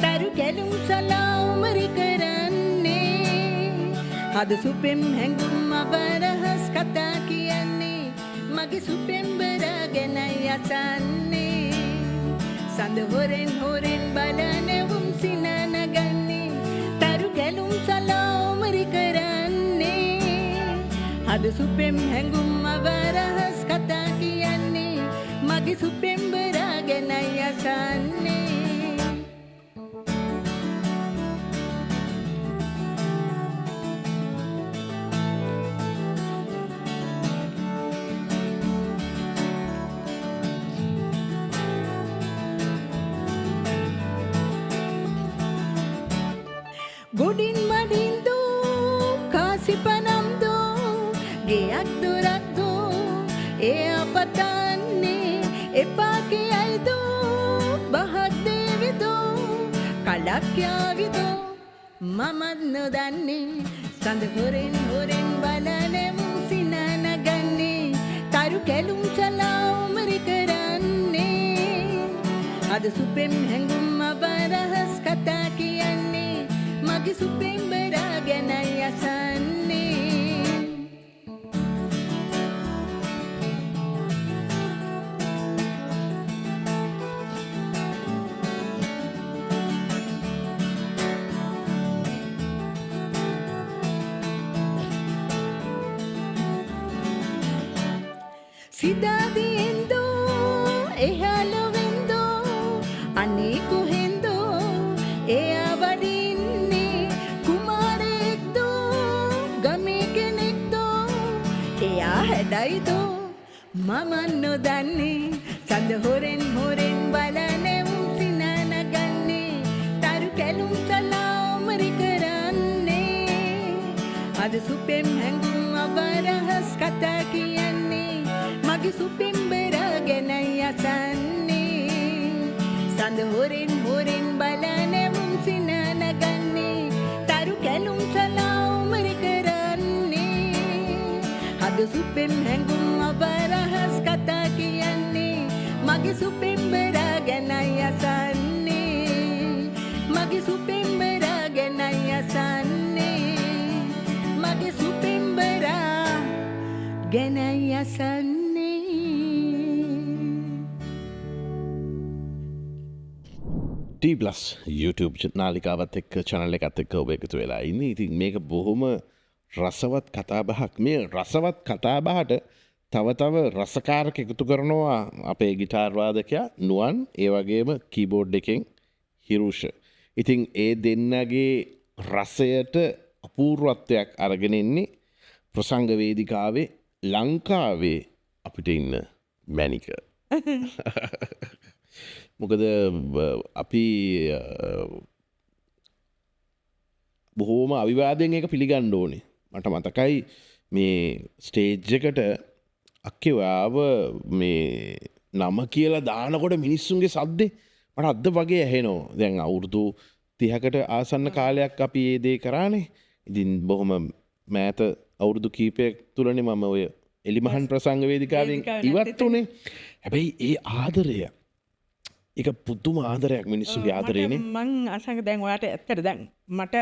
C: තරු කැලුම් සලාමරි කරන්නේ හද සුපෙම් හැඟුම් අවරහස් කතා කියන්නේ මගේ සුපෙම්බර ගැනයි අසන්නේ සඳ හොරෙන් බලනෙවුම් සිනනගන්නේ තරු කැලුම් සලාමරි කරන්නේ හද සුපෙම් හැඟුම් අවරහස් කතා මගේ සුපෙම්බරා ගැනයි අසන්නේ. ගොඩින් මඩින්දු කාසිපනම්දු ගෙයක් දොරක්දු ඒ අපතන්නේ එපා කියයිදු බහක් දේවිදු කලක් යාවිදු මමත් නොදන්නේ සඳ හොරෙන් හොරෙන් බලනෙමුම් සිනනගන්නේ තරු කැලුම් සලා උමරි කරන්නේ අද සුපෙම් හැඟුම් අබරහස් කතා කියන්නේ මගේ සුපෙම්බරා ගැනයි අසන්නේ. සිතාදීන්දෝ එහාලොවෙන්දෝ අනේ කොහෙන්දෝ එයා වඩින්නේ කුමාරයෙක්දෝ ගමේ කෙනෙක්දෝ එයා හැඩයිදෝ මමත් නොදන්නේ සඳ හොරෙන් හොරෙන් බලනෙවුම් සිනනගන්නේ තරු කැලුම් සලා උමරි කරන්නේ අද සුපෙම් හැඟුම් අබරහස් කතා කියන්නේ මගේ සුපෙම්බරා ගැනයි අසන්නේ සඳ හොරෙන් හොරෙන් බලනෙවුම් සිනනගන්නේ තරු කැලුම් සලා උමරි කරන්නේ අද සුපෙම් හැඟුම් අබරහස් කතා කියන්නේ මගේ සුපෙම්බරා ගැනයි අසන්නේ මගේ සුපෙම්බරා ගැනයි අසන්නේ මගේ සුපෙම්බරා ගැනයි අසන්නේ.
A: ටීප්ලස් YouTube නාලිකාවත් එක්ක චැනල් එකත් එක්ක ඔබ එකතු වෙලා ඉන්නේ. ඉතින් මේක බොහොම රසවත් කතාබහක්. මේ රසවත් කතාබහට තව රසකාරක එකතු කරනවා අපේ ගිටාර් වාදකයා නුවන්, ඒ වගේම කීබෝඩ් එකෙන් හිරුෂ. ඉතින් ඒ දෙන්නගේ රසයට අපූර්වත්වයක් අරගෙන ඉන්නේ ප්‍රසංග වේදිකාවේ ලංකාවේ අපිට ඉන්න මැනික. මොකද අපි බොහෝම අවිවාදයෙන් එක පිළිගන්න ඕනේ. මට මතකයි මේ ස්ටේජ් එකට අක්කේ ඔයාව මේ නම කියලා දානකොට මිනිස්සුන්ගේ සද්දේ මට අද්ද වගේ ඇහෙනවා. දැන් අවුරුදු 30කට ආසන්න කාලයක් අපි ඒ දේ කරානේ. ඉතින් බොහොම මෑත අවුරුදු කීපයක් තුලනේ මම ඔය එලිමහන් ප්‍රසංග වේදිකාවෙන් ඉවත් උනේ. හැබැයි ඒ ආදරය ඒක පුදුම ආදරයක් මිනිස්සුගේ ආදරේනේ.
B: මං අසංග දැන් ඔයාට ඇත්තට දැන් මට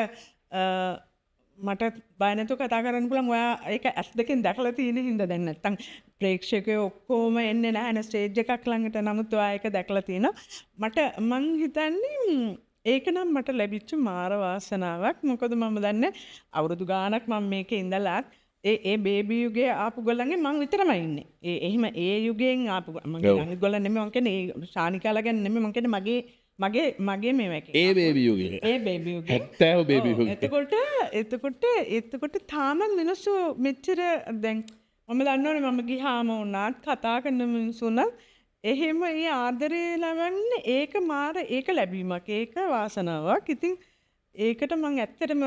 B: බය නැතුව කතා කරන්න පුළුවන්. ඔයා ඒක ඇස් දෙකෙන් දැකලා තියෙන හින්දා දැන් නැත්තම් ප්‍රේක්ෂකයෝ ඔක්කොම එන්නේ නැහැ නේ ස්ටේජ් එකක් ළඟට. නමුත් ඔයා ඒක දැකලා තියෙනවා. මං හිතන්නේ ඒක නම් මට ලැබිච්ච මාර වාසනාවක්. මොකද මම දන්නේ අවුරුදු ගාණක් මම මේකේ ඉඳලා ඒ බේබි යුගයේ ආපු ගොල්ලන්ගේ මං විතරමයි ඉන්නේ. එහෙම ඒ යුගයෙන් ආපු මගේ අනිත් ගොල්ලන් නෙමෙයි මං කියන්නේ ඒ ශානිකාලා ගැන නෙමෙයි මං කියන්නේ මගේ මේවැකේ.
A: ඒ බේබි යුගයේ.
B: ඒ බේබි යුගයේ.
A: 70 බේබි යුගයේ.
B: එතකොට තාම මිනිස්සු මෙච්චර දැන් මම දන්නවනේ මම ගියාම උනාත් කතා කරන මිනිස්සුන එහෙම ඒ ආදරේ ලබන්නේ ඒක මාර ඒක ලැබීමක්. ඒක වාසනාවක්. ඉතින් ඒකට මං ඇත්තටම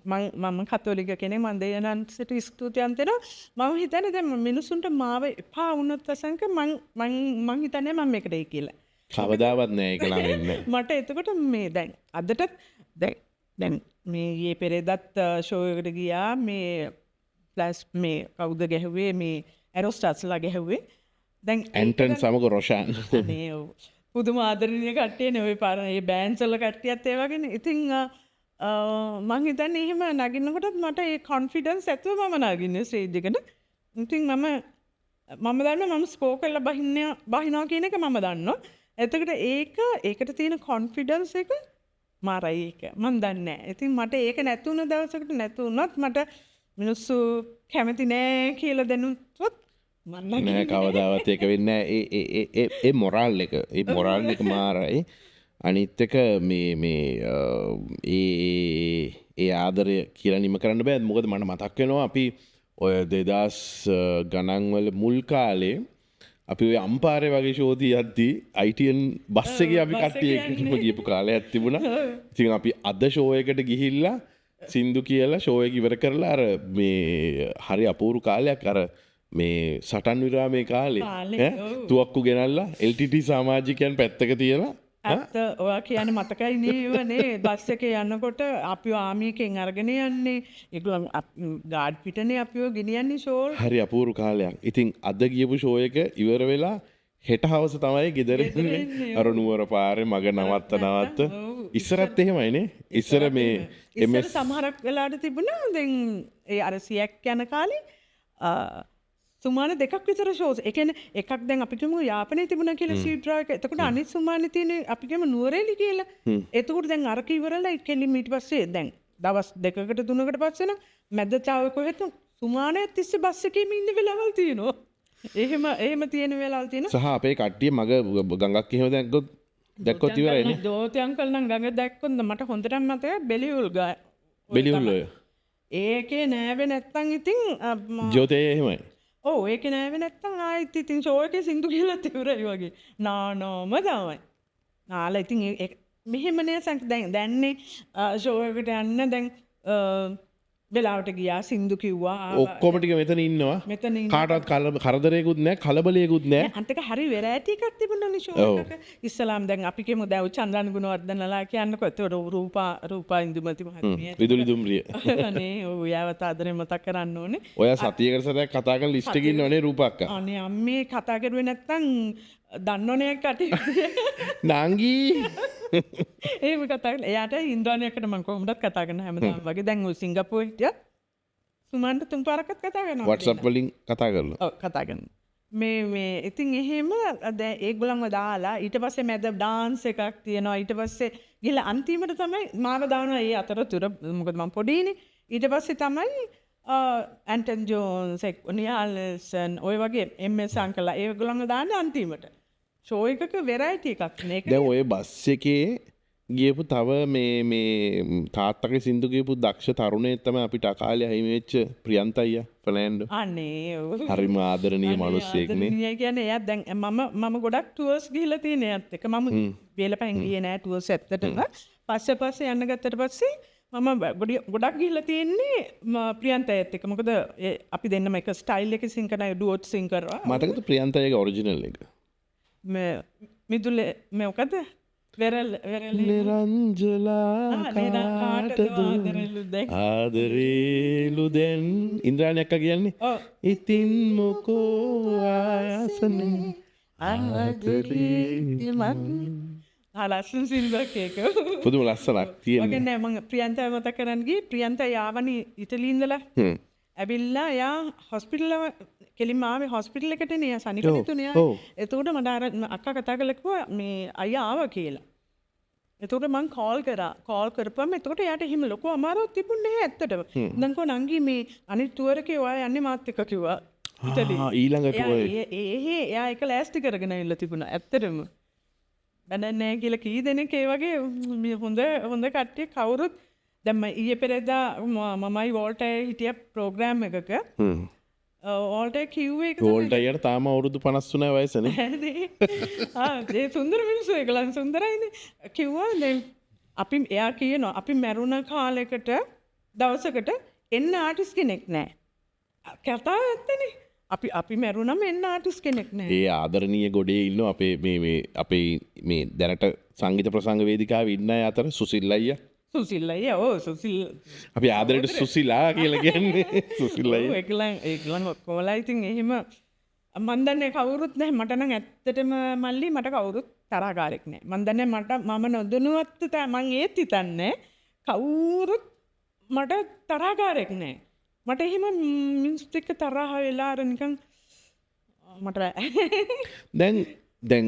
B: මම කතෝලික කෙනෙක්. මම දෙයයන්ට ස්තුතියන් දෙනවා. මම හිතන්නේ දැන් මිනිස්සුන්ට මාව එපා වුණොත් අසංක මං හිතන්නේ මම මේකට ඒ කියලා.
A: කවදාවත් නෑ ඒක ළඟ ඉන්නේ.
B: මට එතකොට මේ දැන් අදටත් දැන් මේ ඊයේ පෙරේදත් ෂෝ එකට ගියා. මේ ෆ්ලෑෂ් මේ කවුද ගැහුවේ මේ ඇරෝස්ටාස්ලා ගැහුවේ. දැන්
A: ඇන්ටන් සමග රොෂාන්.
B: අනේ පුදුම ආදරණීය කට්ටියනේ ඔය පාර මේ බෑන්ඩ්ස් වල කට්ටියත් ඒ වගේනේ. ඉතින් මං හිතන්නේ එහෙම නගින්නකොටත් මට ඒ කොන්ෆිඩන්ස් ඇතුව මම නගින්නේ ස්ටේජ් එකට. ඉතින් මම දන්නවා මම ස්කෝර් කරලා බහිනවා කියන එක මම දන්නවා. එතකොට ඒකට තියෙන කොන්ෆිඩන්ස් එක මාරයි ඒක. මම දන්නේ නැහැ. ඉතින් මට ඒක නැතුණු දවසකට නැතුණොත් මට මිනිස්සු කැමති නෑ කියලා දැනුනොත් මන්න
A: නෑ කවදාවත් ඒක වෙන්නේ නෑ. ඒ මොරාල් එක ඒ මොරාල් එක මාරයි. අනිත් එක ඒ ආදරය කියලා නිම කරන්න බෑ. මොකද මට මතක් වෙනවා අපි ඔය 2000 ගණන්වල මුල් කාලේ අපි ඔය අම්පාරේ වගේ ෂෝදී යද්දී ITN බස් එකේ අපි කට්ටිය එකම ගියපු කාලයක් තිබුණා. ඉතින් අපි අද ෂෝ එකට ගිහිල්ලා සින්දු කියලා ෂෝ එක ඉවර කරලා අර මේ හරි අපූරු කාලයක් අර මේ සටන් විරාමේ කාලේ තුවක්කු ගෙනල්ලා LTT සමාජිකයන් පැත්තක තියලා
B: ඇත්ත ඔයා කියන්නේ මතකයි නේවනේ බස් එකේ යනකොට අපිව ආමියකින් අරගෙන යන්නේ ඒගොල්ලෝ ගාඩ් පිටනේ අපිව ගෙනියන්නේ ෂෝල්
A: හරි අපූරු කාලයක්. ඉතින් අද ගියපු ෂෝ එක ඉවර වෙලා හෙට හවස තමයි ගෙදර එන්නේ. අර නුවර පාරේ මග නවත්ත ඉස්සරත් එහෙමයිනේ. ඉස්සර මේ
B: ඉස්සර සමහරක් වෙලාවට තිබුණා දැන් ඒ අර සියක් යන කාලේ සුමාන දෙකක් විතර ෂෝස්. ඒ කියන්නේ එකක් දැන් අපි කියමු යාපනයේ තිබුණා කියලා සීඩ්‍රා එක. එතකොට අනිත් සුමානේ තියෙන අපි කියමු නුවරඑලි කියලා. එතකොට දැන් අරක ඉවරලා කෙලින් ඊට පස්සේ දැන් දවස් 2කට 3කට පස්සේ නම් මැද චාව කොහෙද සුමානේ තිස්සේ බස් එකේම ඉන්න වෙලාවල් තියෙනවා. එහෙම තියෙන වෙලාවල් තියෙනවා.
A: සහ අපේ කට්ටිය මග ගඟක් එහෙම දැක්කොත් ඉවරයිනේ.
B: ජෝති අංකල් නම් ගඟ දැක්කොත් මට හොඳටම මතකයි බෙලිඋල් ගා.
A: බෙලිඋල් ඔය.
B: ඒකේ නෑවේ නැත්තම් ඉතින්
A: ජෝතේ එහෙමයි.
B: ඕ ඒක නෑවේ නැත්තම් ආයෙත් ඉතින් ෂෝ එකේ සින්දු කියලා ඉවරයි වගේ. නානෝම තමයි. නාලා ඉතින් මෙහෙමනේ දැන්නේ ෂෝ එකට යන්න දැන් වෙලාවට ගියා සින්දු කිව්වා
A: ඔක්කොම ටික මෙතන ඉන්නවා.
B: මෙතන
A: කාටවත් කරදරයකුත් නැහැ කලබලයකුත් නැහැ.
B: අන්තික හරි වෙරයිටි එකක් තිබුණානේ ෂෝ එකක. ඉස්සලාම් දැන් අපි කියමු දැන් චන්ද්‍රන් ගුණවර්ධනලා කියන්නකො ඒතකොට රූපා ඉන්දුමති මහත්මිය.
A: විදුලි දුම්රිය.
B: අනේ ඔව් යාවත් ආදරේ මතක් කරන්න ඕනේ.
A: ඔයා සතියකට සැරයක් කතා කරලා ලිස්ට් එකේ ඉන්නවනේ රූපක්කා.
B: අනේ අම්මේ කතා කරුවේ නැත්තම් දන්නෝනේ කටි.
A: නංගී
B: එහෙම කතා කරලා එයාට ඉන්ද්‍රාණියකට මම කොහොමදත් කතා කරන හැමදාම වගේ දැන් ඔය සිංගප්පූරුවේ හිටියත් සුමන්ට තුන් පාරක්වත් කතා කරනවා.
A: WhatsApp වලින් කතා කරලා.
B: ඔව් කතා කරනවා. මේ ඉතින් එහෙම දැන් ඒගොල්ලන්ව දාලා ඊට පස්සේ මැද ඩාන්ස් එකක් තියෙනවා. ඊට පස්සේ ගිහලා අන්තිමට තමයි මාව දානවා ඒ අතරතුර මොකද මම පොඩිනේ. ඊට පස්සේ තමයි ඇන්ටන් ජෝන්ස් නියාල්සන් ඔය වගේ MS අංකලා ඒගොල්ලන්ව දාන්නේ අන්තිමට. ෂෝ එකක වෙරයිටි එකක් නේ.
A: දැන් ඔය බස් එකේ ගියපු තව මේ තාත්තගේ සින්දු ගියපු දක්ෂ තරුණයෙක් තමයි අපිට අකාලේ අහිමි වෙච්ච ප්‍රියන්ත අයියා ෆර්නෑන්ඩෝ.
B: අනේ
A: හරිම ආදරණීය මිනිස්සෙක් නේ.
B: ආදරණීය කියන්නේ එයා දැන් මම ගොඩක් ටුවර්ස් ගිහිල්ලා තියෙන එයාත් එක්ක මම වේලපැන් ගියේ නෑ ටුවර්ස් ඇත්තටම. පස්සේ යන්න ගත්තට පස්සේ මම ගොඩක් ගිහිල්ලා තියෙන්නේ ප්‍රියන්ත අයත් එක්ක. මොකද අපි දෙන්නම එක ස්ටයිල් එකේ සිං කරන ඩුවොට් සිං කරා.
A: මතකද ප්‍රියන්ත අයගේ ඔරිජිනල් එක?
B: මිදුලේ මොකද?
A: නිරංජලා කාටද ආදරේලු දැන් ඉන්ද්‍රාණි අක්කා කියන්නේ. ඉතින් මොකෝ ආයසනේ ආදරේ
B: ලස්සන සින්දුවක් ඒක.
A: පුදුම ලස්සනක් තියෙනවා.
B: ඔක නෑ මම ප්‍රියන්තව මතක් කරන් ගියේ. ප්‍රියන්ත යාවනි ඉටලි ඉඳලා. ඇවිල්ලා යා හොස්පිටල් කෙලින්ම ආවේ හොස්පිටල් එකට නේ සනිපතිතුනේ. එතකොට මට අර අක්කා කතා කළා කිව්වා මේ අයියා ආවා කියලා. එතකොට මං කෝල් කරපුවම එතකොට එයාට එහෙම ලොකු අමාරුවක් තිබුණේ නැහැ ඇත්තටම. දැන් කො නංගි මේ අනිත් ටුවර් එකේ ඔයා යන්නේ මාත් එක්ක කිව්වා. ඉතලි.
A: ඊළඟට ඔය
B: එයා ඒක ලෑස්ති කරගෙන ඇවිල්ලා තිබුණා ඇත්තටම. බැලන්නේ නැහැ කියලා කී දෙනෙක් ඒ වගේ හොඳ කට්ටිය කවුරුත් දැන් ඊයේ පෙරේදා මමයි වෝල්ටර් හිටිය ප්‍රෝග්‍රෑම් එකක වෝල්ටර් කිව්වේ ඒක
A: වෝල්ටර් අයියට තාම අවුරුදු 53 වයසනේ.
B: ඒ සුන්දර මිනිස්සු ඒගොල්ලන් සුන්දරයිනේ. කිව්වා දැන් අපි එයා කියනවා අපි මැරුණ කාලයකට දවසකට එන්න ආටිස්ට් කෙනෙක් නැහැ. කතාව ඇත්තනේ. අපි මැරුණම එන්න ආටිස්ට් කෙනෙක් නැහැ.
A: ඒ ආදරණීය ගොඩේ ඉන්න අපේ අපේ මේ දැනට සංගීත ප්‍රසංග වේදිකාවේ ඉන්න අය අතර සුසිල් අයියා.
B: සුසිල් අයියා ඔව් සුසිල්.
A: අපි ආදරයට සුසිලා කියලා කියන්නේ සුසිල් අයියා.
B: ඒගොල්ලන් කොහොමලා ඉතින් එහෙම මන් දන්නේ කවුරුත් නැහැ. මට නම් ඇත්තටම මල්ලි මට කවුරුත් තරහකාරයෙක් නැහැ. මන් දන්නේ මම නොදැනුවත් මං ඒත් හිතන්නේ කවුරුත් මට තරහකාරයෙක් නැහැ. මට එහෙම මිනිස්සුත් එක්ක තරහ වෙලා අර නිකන් මට
A: දැන්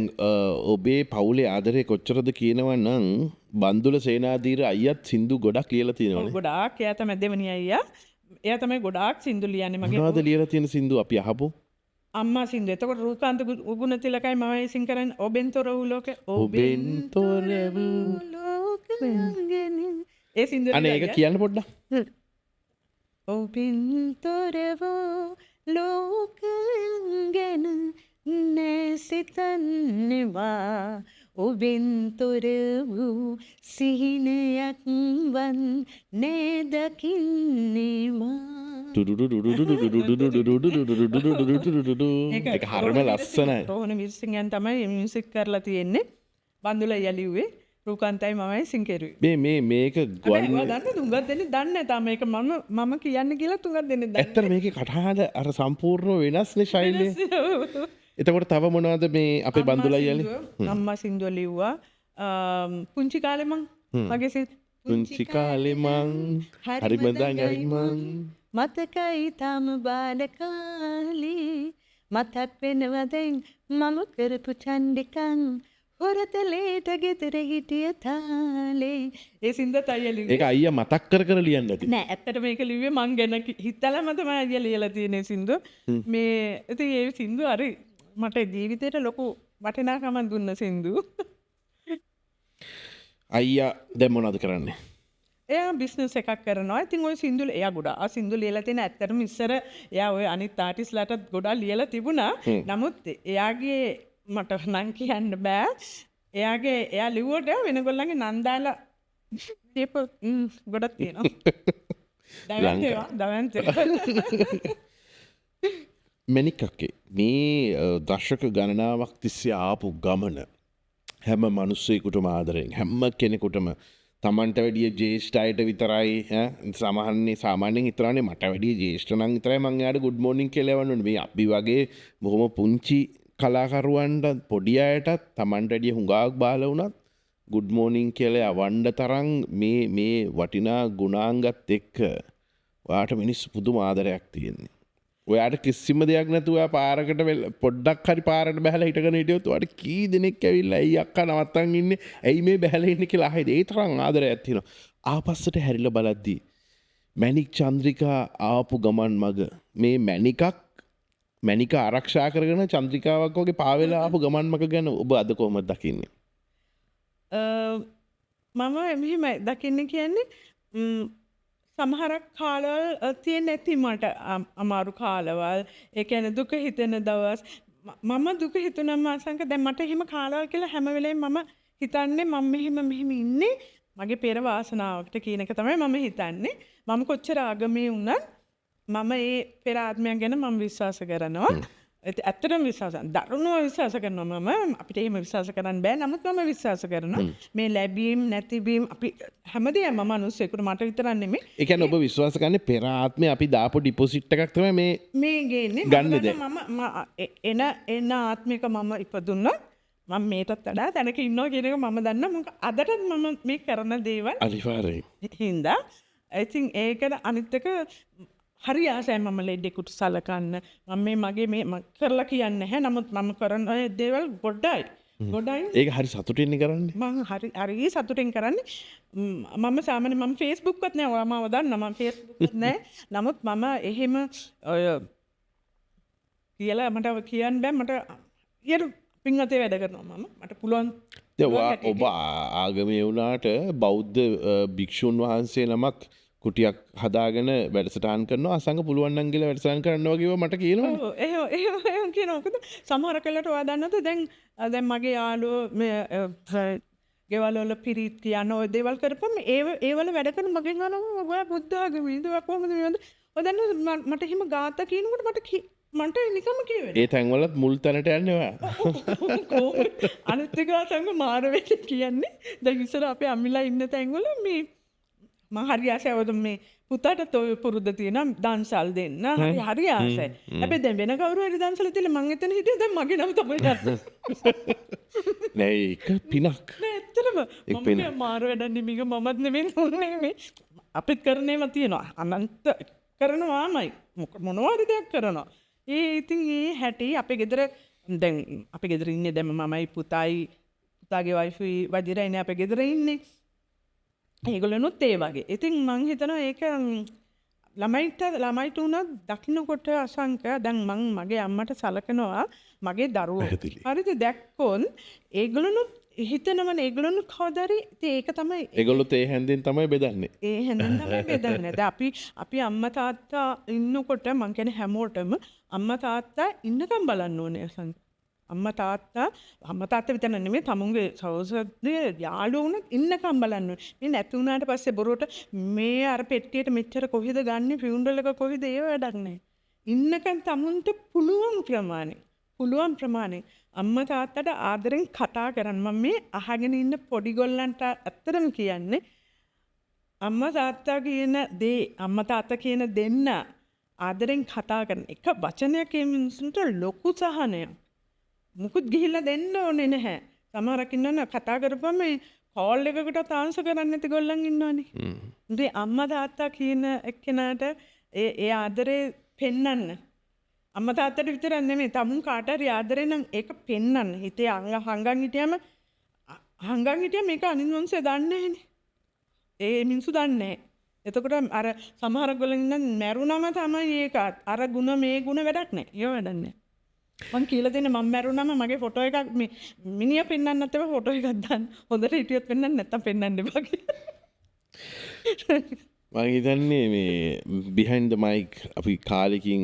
A: ඔබේ පවුලේ ආදරේ කොච්චරද කියනවා නම් බන්දුල සේනාධීර අයියත් සින්දු ගොඩක් ලියලා තියෙනවානේ.
B: ගොඩාක් එයා තමයි දෙවෙනි අයියා. එයා තමයි ගොඩාක් සින්දු ලියන්නේ මගේ.
A: මොනවද ලියලා තියෙන සින්දු අපි අහපු?
B: අම්මා සින්දු. එතකොට රූකාන්ත උගුණතිලකයි මම ඉසින් කරන්නේ ඔබෙන් තොර වූ ලෝකෙ.
A: ඔබෙන් තොර වූ
B: ලෝකෙගෙන. ඒ සින්දුව
A: අනේ ඒක කියන්න පොඩ්ඩක්.
C: ඔබෙන් තොර වූ ලෝකයෙන් නැසිතන්නවා ඔබෙන් තොර වූ සිහිනයක් වන් නේදකින්නවා.
A: ඒක හරිම ලස්සනයි.
B: රෝහණ විර්සිංගයන් තමයි මියුසික් කරලා තියෙන්නේ. බන්දුල යලිව්වේ රූකාන්තයි මමයි සිං කෙරුවේ.
A: මේක ගුවන්
B: දන්න තුඟත් දෙන්නේ දන්නේ නැහැ තාම මේක මම කියන්නේ කියලා තුඟත් දෙන්නේ දන්නේ
A: ඇත්තට මේකේ කටහඬ අර සම්පූර්ණ වෙනස්නේ ශෛලිය. එතකොට තව මොනවද මේ අපේ බන්දුලයි යලි?
B: අම්මා සින්දුව ලිව්වා පුංචි කාලේ මං මගේ
A: පුංචි කාලේ මං හරිම දඟයි මං
C: මතකයි තාම බාල කාලේ මතක් වෙනවදෙන් මම කරපු චණ්ඩිකන් හොරතලේට ගෙදර හිටිය තාලේ.
B: ඒ සින්දුව තයි ලිව්වේ.
A: ඒක අයියා මතක් කර ලියන්න ඇති.
B: නෑ ඇත්තට මේක ලිව්වේ මං ගැන හිතලාම තමයි අයියා ලියලා තියෙන සින්දුව. මේ ඉතින් ඒ සින්දුව හරි මට ජීවිතේට ලොකු වටිනාකමක් දුන්න සින්දුව.
A: අයියා දැන් මොනවද කරන්නේ?
B: එයා බිස්නස් එකක් කරනවා. ඉතින් ওই සින්දුල එයා ගොඩාක් සින්දු ලියලා තියෙන ඇත්තටම ඉස්සර එයා ඔය අනිත් ආටිස්ලාට ගොඩාක් ලියලා තිබුණා. නමුත් එයාගේ මට නම් කියන්න බෑ. එයා ලිව්වට වෙනගොල්ලන්ගේ නම් දාලා දීප ගොඩක් තියෙනවා. දවන්තේවා.
A: මැනිකක්කේ මේ දශක ගණනාවක් තිස්සේ ආපු ගමන හැම මිනිස්සෙකුටම ආදරෙන් හැම කෙනෙකුටම තමන්ට වැඩිය ජේෂ්ඨ අයට විතරයි සමහරන්නේ සාමාන්‍යයෙන් හිතනවානේ මට වැඩිය ජේෂ්ඨ නම් විතරයි මං එයාට good morning කියලා යවන්න ඕනේ. මේ අපි වගේ බොහොම පුංචි කලාකරුවන්ට පොඩි අයටත් තමන්ට වැඩිය හුඟක් බාල වුණත් good morning කියලා යවන්න තරම් මේ වටිනා ගුණාංගත් එක්ක ඔයාට මිනිස්සු පුදුම ආදරයක් තියෙන්නේ. ඔයාට කිසිම දෙයක් නැතුව පාරකට පොඩ්ඩක් හරි පාරට බැහැලා හිටගෙන හිටියොත් ඔයාට කී දෙනෙක් ඇවිල්ලා ඇයි අක්කා නවත්තන් ඉන්නේ ඇයි මේ බැහැලා ඉන්නේ කියලා අහයිද. ඒ තරම් ආදරයක් තියෙනවා. ආපස්සට හැරිලා බලද්දී මැනික් චන්ද්‍රිකා ආපු ගමන් මග මේ මැනික ආරක්ෂා කරගෙන චන්ද්‍රිකාවක් වගේ පාවෙලා ආපු ගමන් මග ගැන ඔබ අද කොහොමද දකින්නේ?
B: මම මෙහෙම දකින්නේ කියන්නේ සමහරක් කාලවල් තියෙන ඇති මට අමාරු කාලවල්. ඒ කියන්නේ දුක හිතෙන දවස් මම දුක හිතුනම අසංක දැන් මට එහෙම කාලවල් කියලා හැම වෙලේම මම හිතන්නේ මම මෙහෙම ඉන්නේ මගේ පෙර වාසනාවකට කියන එක තමයි මම හිතන්නේ. මම කොච්චර ආගමේ වුණත් මම ඒ පෙර ආත්මයක් ගැන මම විශ්වාස කරනවා. ඇත්තටම විශ්වාස දරුණුව විශ්වාස කරනවා. මම අපිට එහෙම විශ්වාස කරන්න බෑ. නමුත් මම විශ්වාස කරනවා මේ ලැබීම් නැතිවීම අපි හැමදේම මිනිස්සුෙකුට මට විතරක් නෙමෙයි.
A: ඒ කියන්නේ ඔබ විශ්වාස කරන්නේ පෙර ආත්මේ අපි දාපු ඩිපොසිට් එකක් තමයි
B: මේ ගේන්නේ.
A: ගන්නද?
B: මම එන ආත්මික මම ඉපදුණා. මම මේකටත් වඩා තැනක ඉන්නවා කියන එක මම දන්නවා. මොකද අදටත් මම මේ කරන දේවල්
A: අනිවාර්යයෙන්
B: හින්දා I think ඒකට අනිත් එක හරි ආසයි මම ලෙඩෙකුට සලකන්න. මම මේ මගේ මේ කරලා කියන්නේ නැහැ. නමුත් මම කරන දේවල් ගොඩයි.
A: ඒක හරි සතුටින් කරන්නේ.
B: මම හරි සතුටින් කරන්නේ. මම සාමාන්‍යයෙන් මම Facebook වත් නෑ. ඔයාම දන්නා මම Facebook වත් නෑ. නමුත් මම එහෙම ඔය කියලා මට කියන්න බෑ. මට ඊට පින්වතේ වැඩ කරනවා මම. මට පුළුවන්
A: ඔබ ආගමේ වුණාට බෞද්ධ භික්ෂුන් වහන්සේ නමක් කුටියක් හදාගෙන වැඩසටහන් කරනවා. අසංග පුළුවන් නම් කියලා වැඩසටහන් කරනවා වගේව මට කියනවා.
B: ඔව් එහෙම කියනවා. මොකද සමහර කලට ඔයා දන්නවද දැන් මගේ යාළුවෝ මේ ගෙවල් වල පිරිත් කියන ඔය දේවල් කරපම් ඒවල වැඩ කරන මගෙන් අහනවා ඔයා බුද්ධ ආගමේද ඔයා කොහොමද මේවද? ඔය දන්නවද මට එහෙම ගාථා කියනකොට මට නිකම්ම කියවෙන්නේ.
A: ඒ තැන්වලත් මුල් තැනට යන්නේ ඔයා.
B: අනිත් එක අසංග මාර වෙන්නේ කියන්නේ දැන් ඉස්සර අපේ අම්මිලා ඉන්න තැන්වල මේ මම හරි ආසයි මේ පුතාට ඔය පුරුද්ද තියෙනවා දන්සල් දෙන්න. හරි ආසයි. හැබැයි දැන් වෙන කවුරු හරි දන්සල් දෙලා මං එතන හිටියේ දැන් මගේ නම තමයි යන්නේ.
A: නෑ ඒක පිනක්.
B: නෑ ඇත්තටම මම මාර වැඩක් නෙමෙයි මමත් නෙමෙයි අපිත් කරන්නේම තියෙනවා. අනන්ත කරනවාමයි. මොනවා හරි දෙයක් කරනවා. ඉතින් ඒ හැටි අපේ ගෙදර දැන් අපේ ගෙදර ඉන්නේ දැන් මමයි පුතාගේ වයිෆුයි වදිරයිනේ අපේ ගෙදර ඉන්නේ. ඒගොල්ලොනුත් ඒ වගේ. ඉතින් මං හිතනවා ඒක ළමයිට උනත් දකින්නකොට අසංක දැන් මං මගේ අම්මට සලකනවා මගේ දරුවෝ.
A: පැහැදිලි.
B: හරිද දැක්කොත් ඒගොල්ලොනුත් හිතනවනේ ඒගොල්ලොනුත් කවදාරි ඉතින් ඒක තමයි
A: ඒගොල්ලොත් ඒ හැන්දෙන් තමයි බෙදන්නේ.
B: ඒ හැඳින් තමයි බෙදන්නේ. දැන් අපි අම්මා තාත්තා ඉන්නකොට මං කියන්නේ හැමෝටම අම්මා තාත්තා ඉන්නකම් බලන්න ඕනේ අසංක. අම්මා තාත්තා විතර නෙමෙයි තමුන්ගේ සහෝදරයෝ යාළුවෝ ඉන්නකම් බලන්න ඕනේ. මේ නැති වුණාට පස්සේ බොරුවට මේ අර පෙට්ටියට මෙච්චර කොහෙද ගන්නේ ෆියුනරල් එක කොහෙද ඒව වැඩක් නැහැ. ඉන්නකම් තමුන්ට පුළුවන් ප්‍රමාණය අම්මා තාත්තට ආදරෙන් කතා කරන්න. මම මේ අහගෙන ඉන්න පොඩි ගොල්ලන්ට ඇත්තටම කියන්නේ අම්මා තාත්තා කියන දෙන්න ආදරෙන් කතා කරන එක වචනයක් ඒ මිනිස්සුන්ට ලොකු සහනයක්. මුකුත් ගිහිල්ලා දෙන්න ඕනේ නැහැ. සමහරක් ඉන්නවනේ කතා කරපුවම මේ කෝල් එකකට ආන්සර් කරන්නේ නැති ගොල්ලන් ඉන්නවනේ. ඉතින් අම්මා තාත්තා කියන එක්කෙනාට ඒ ආදරේ පෙන්නන්න. අම්මා තාත්තට විතරක් නෙමෙයි තමුන් කාට හරි ආදරේ නම් ඒක පෙන්නන්න. හිතේ හංගන් හිටියම මේක අනිත් මිනිස්සු දන්නේ නැහැනේ. ඒ මිනිස්සු දන්නේ නැහැ. එතකොට අර සමහර ගොල්ලන් ඉන්න මැරුණම තමයි ඒක අර ಗುಣ මේ ಗುಣ වැඩක් නැහැ. ඒව වැඩක් නැහැ. මං කියලා දෙන්නේ මම මැරුණාම මගේ ෆොටෝ එකක් මේ මිනිහා පෙන්වන්න නැත්නම් ෆොටෝ එකක් දාන්න. හොඳට හිටියොත් පෙන්වන්න නැත්නම් පෙන්වන්න එපා කියලා.
A: මම හිතන්නේ මේ behind the mic අපි කාලෙකින්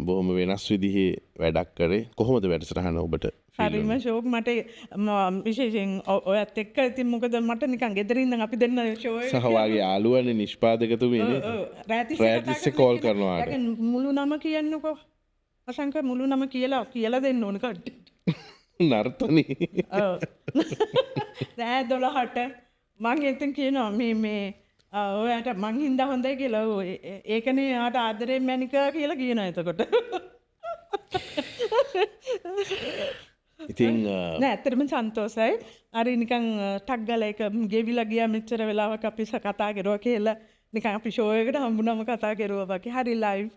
A: බොහොම වෙනස් විදිහේ වැඩක් කරේ. කොහොමද වැඩසටහන ඔබට?
B: හරිම ෂෝක් මට විශේෂයෙන් ඔයත් එක්ක ඉතින් මොකද මට නිකන් ගෙදර ඉඳන් අපි දෙන්න ෂෝ එක
A: සහවාගේ යාළුවනේ නිෂ්පාදකතුමනේ. රාතිස්සේ කෝල් කරනවා.
B: මුළු නම කියන්නකෝ. අසංක මුළු නම කියලා දෙන්න ඕන කට්ටියට.
A: නර්තනී.
B: රෑ 12ට මං එතෙන් කියනවා මේ ඔයාට මං හින්දා හොඳයි කියලා. ඒකනේ ආට ආදරේ මැනික කියලා කියනවා එතකොට.
A: ඉතින්
B: නෑ ඇත්තටම සන්තෝෂයි. අර නිකන් ටක් ගාලා එක ගෙවිලා ගියා මෙච්චර වෙලාවක් අපි කතා කරුවා කියලා නිකන් අපි ෂෝ එකට හම්බුනම කතා කරුවා වගේ. හරි ලයිව්.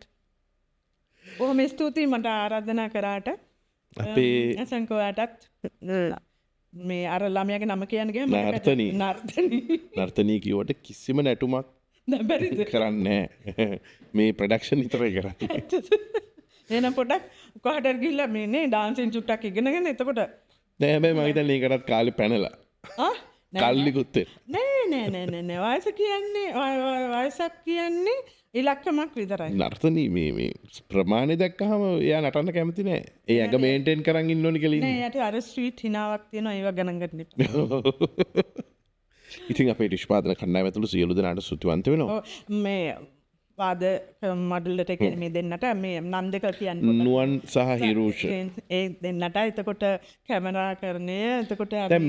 B: බොහොම ස්තුතියි මට ආරාධනා කරාට.
A: අපේ
B: අසංකෝයටත් මේ අර ළමයාගේ නම කියන්න ගියාම නර්තනී කිව්වට කිසිම නැටුමක් කරන්නේ නැහැ. මේ ප්‍රොඩක්ෂන් විතරයි කරන්නේ. එහෙනම් පොඩක් කොහටද ගිහිල්ලා මේ නේ ඩාන්සින් චුට්ටක් ඉගෙනගෙන එතකොට
A: නෑ හැබැයි මම හිතන්නේ ඒකටත් කාලේ පැනලා. කල්ලිකුත්
B: නෑ වයසක් කියන්නේ ඉලක්කමක් විතරයි.
A: නර්තනී මේ ප්‍රමාණය දැක්කහම එයා නටන්න කැමති නෑ. ඒ ඇඟ මේන්ටේන් කරන් ඉන්න ඕනි කියලා ඉන්නේ.
B: නෑ යට අර ස්ට්‍රීට් හිනාවක් තියෙනවා ඒව ගණන් ගන්න එපා.
A: ඉතින් අපේ නිෂ්පාදන කණ්ඩායම ඇතුළු සියලු දෙනාට ස්තුතිවන්ත වෙනවා.
B: මේ වාද මඩුල්ලට කියන්නේ මේ දෙන්නට මේ නන්දක කියන්නේ
A: නුවන් සහ හිරුෂ
B: ඒ දෙන්නට එතකොට කැමරාකරණය එතකොට
A: දැන්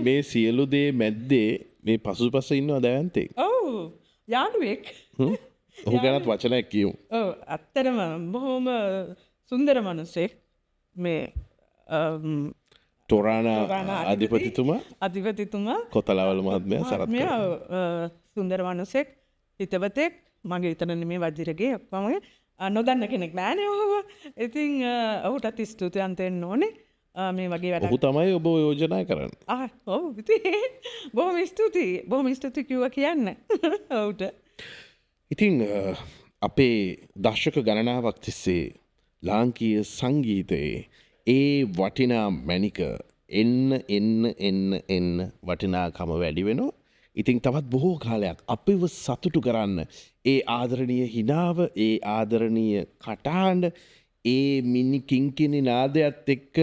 A: මේ සියලු දේ මැද්දේ මේ පසුපස ඉන්නවා දැවන්තෙක්.
B: ඔව් යාළුවෙක්.
A: ඔහු ගැනත් වචනයක් කියමු.
B: ඔව් අත්‍තරම බොහොම සුන්දර මිනිසෙක්. මේ
A: තොරානා අධිපතිතුමා කොතලාවල මහත්මයා සරත් කරනවා.
B: සුන්දර මිනිසෙක්. හිතවතෙක් මගේ විතර නෙමෙයි වජිරගේ ඔක්කොම නොදන්න කෙනෙක් නෑනේ ඔහුව. ඉතින් ඔහුටත් ස්තුතිවන්ත වෙන්න ඕනේ. මේ වගේ වැඩක්.
A: ඔහු තමයි ඔබ යෝජනා කරන්නේ.
B: ඔව් ඉතින් බොහොම ස්තුතියි කිව්වා කියන්න. ඔව්ට.
A: ඉතින් අපේ දශක ගණනාවක් තිස්සේ ලාංකීය සංගීතයේ ඒ වටිනා මැණික එන්න වටිනාකම වැඩි වෙනවා. ඉතින් තවත් බොහෝ කාලයක් අපිව සතුටු කරන්න ඒ ආදරණීය හිනාව ඒ ආදරණීය කටහඬ ඒ මිනි කිංකිණි නාදයත් එක්ක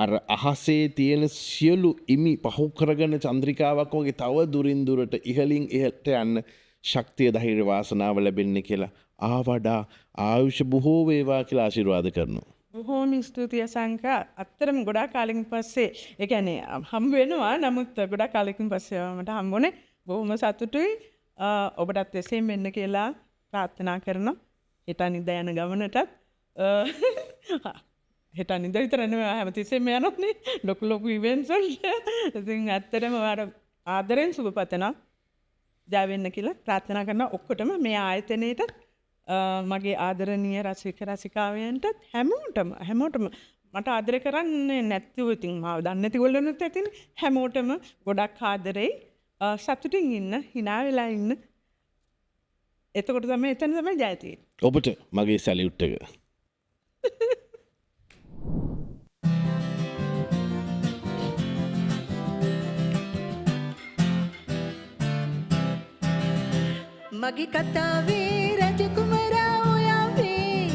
A: අර අහසේ තියෙන සියලු ඉමි පහු කරගෙන චන්ද්‍රිකාවක් වගේ තව දුරින් දුරට ඉහළින් ඉහළට යන්න ශක්තිය ධෛර්ය වාසනාව ලැබෙන්නේ කියලා ආවඩා ආයුෂ බොහෝ වේවා කියලා ආශිර්වාද කරනවා.
B: බොහෝම ස්තුතියි සංකා. අත්‍තරම ගොඩාක් කාලෙකින් පස්සේ ඒ කියන්නේ හම්බ වෙනවා. නමුත් ගොඩාක් කාලෙකින් පස්සේ මට හම්බුනේ. බොහොම සතුටුයි. ඔබටත් එසේම වෙන්න කියලා ප්‍රාර්ථනා කරනවා. හෙට නිදා යන ගමනටත් හෙට නිදා විතර නෙවෙයි හැමතිස්සෙම යනෝනේ. ලොකු ඉවෙන්ට්ස් වලට. ඉතින් ඇත්තටම ආදරෙන් සුබ පතනවා. ජය වෙන්න කියලා ප්‍රාර්ථනා කරනවා ඔක්කොටම මේ ආයතනයේට මගේ ආදරණීය රසික රසිකාවයන්ටත් හැමෝටම මට ආදරය කරන්නේ නැතිව ඉතින් මාව දන්නේ නැති ගොල්ලොනුත් ඇතිනේ හැමෝටම ගොඩක් ආදරෙයි සතුටින් ඉන්න hina වෙලා ඉන්න එතකොට තමයි එතන තමයි ජයතිය.
A: ඔබට මගේ සැලියුට් එක.
C: මගේ කතාවේ රජකුමරා ඔයාවේ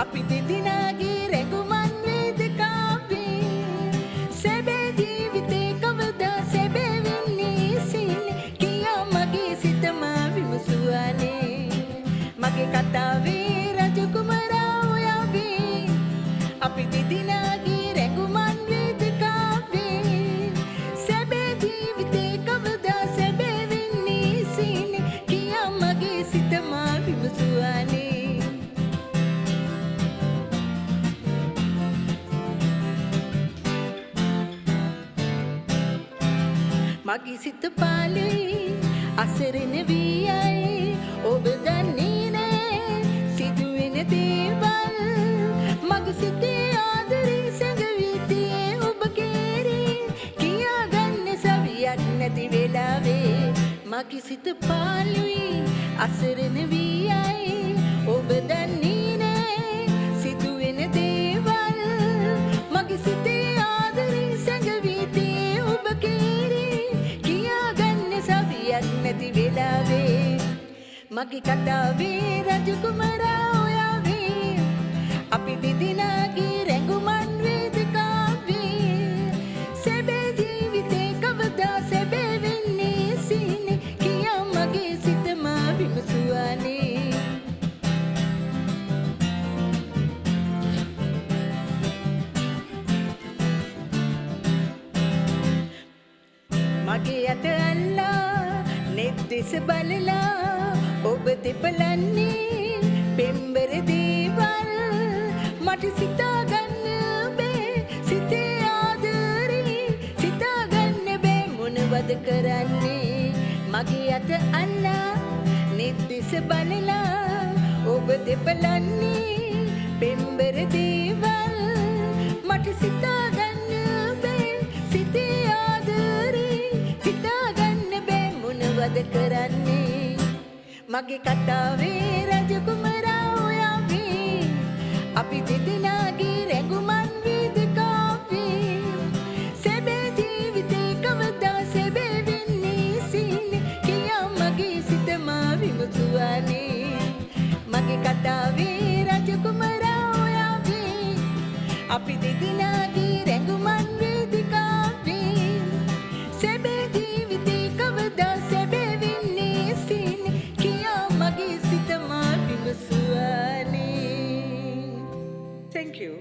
C: අපි දෙදෙනාගේ රැඟුමන් වේදිකාවේ සැබෑ ජීවිතේ කවදා සැබෑ වෙන්නේ සින්නේ කියා මගේ සිත මා විමසුවානේ මගේ කතාවේ රජකුමරා ඔයාවේ අපි දෙදෙනාගේ රැඟුමන් වේදිකාවේ සැබෑ ජීවිතේ කවදා සැබෑ වෙන්නේ සින්නේ කියා මගේ සිත මා විමසුවානේ මගේ සිත පාළුයි අසරණ වී යයි ඔබ දන්නේ නෑ සිදුවෙන දේවල් මගේ සිතේ ආදරේ සැඟවී තියේ ඔබ කෙරේ කියාගන්න සවියක් නැති වෙලාවේ මගේ සිත පාළුයි අසරණ වී යයි ඔබ දන්නේ නෑ සිදුවෙන දේවල් මගේ සිතේ ආදරේ සැඟවී තියේ ඔබ කෙරේ කියාගන්න සවියක් නැති වෙලාවේ මගේ කතාවේ රජකුමරා ඔයාවේ අපි දෙදෙනාගේ රැඟුමන් වේදිකාවේ සැබෑ ජීවිතේ කවදා සැබෑ වෙන්නේ සින්නේ කියා මගේ සිත මා විමසුවානේ මගේ අත අල්ලා නෙත් දෙස බලලා ඔබ දෙපලන්නේ පෙම්බර දේවල් මට සිතාගන්න බෑ සිතේ ආදරේ සිතාගන්න බෑ මොනවද කරන්නේ මගේ අත අල්ලා නෙත් දෙස බලලා ඔබ දෙපලන්නේ පෙම්බර දේවල් මට සිතාගන්න බෑ සිතේ ආදරේ සිතාගන්න බෑ මොනවද කරන්නේ මගේ කතාවේ රජකුමරා ඔයාවේ අපි දෙදෙනාගේ රැඟුමන් වේදිකාවේ සැබෑ ජීවිතේ කවදා සැබෑ වෙන්නේ සින්නේ කියා මගේ සිත මා විමසුවානේ මගේ කතාවේ රජකුමරා ඔයාවේ අපි දෙදෙනාගේ රැඟුමන් වේදිකාවේ සැබෑ ජීවිතේ කවදා සැබෑ වෙන්නේ සින්නේ කියා මගේ සිත මා විමසුවානේ Thank you.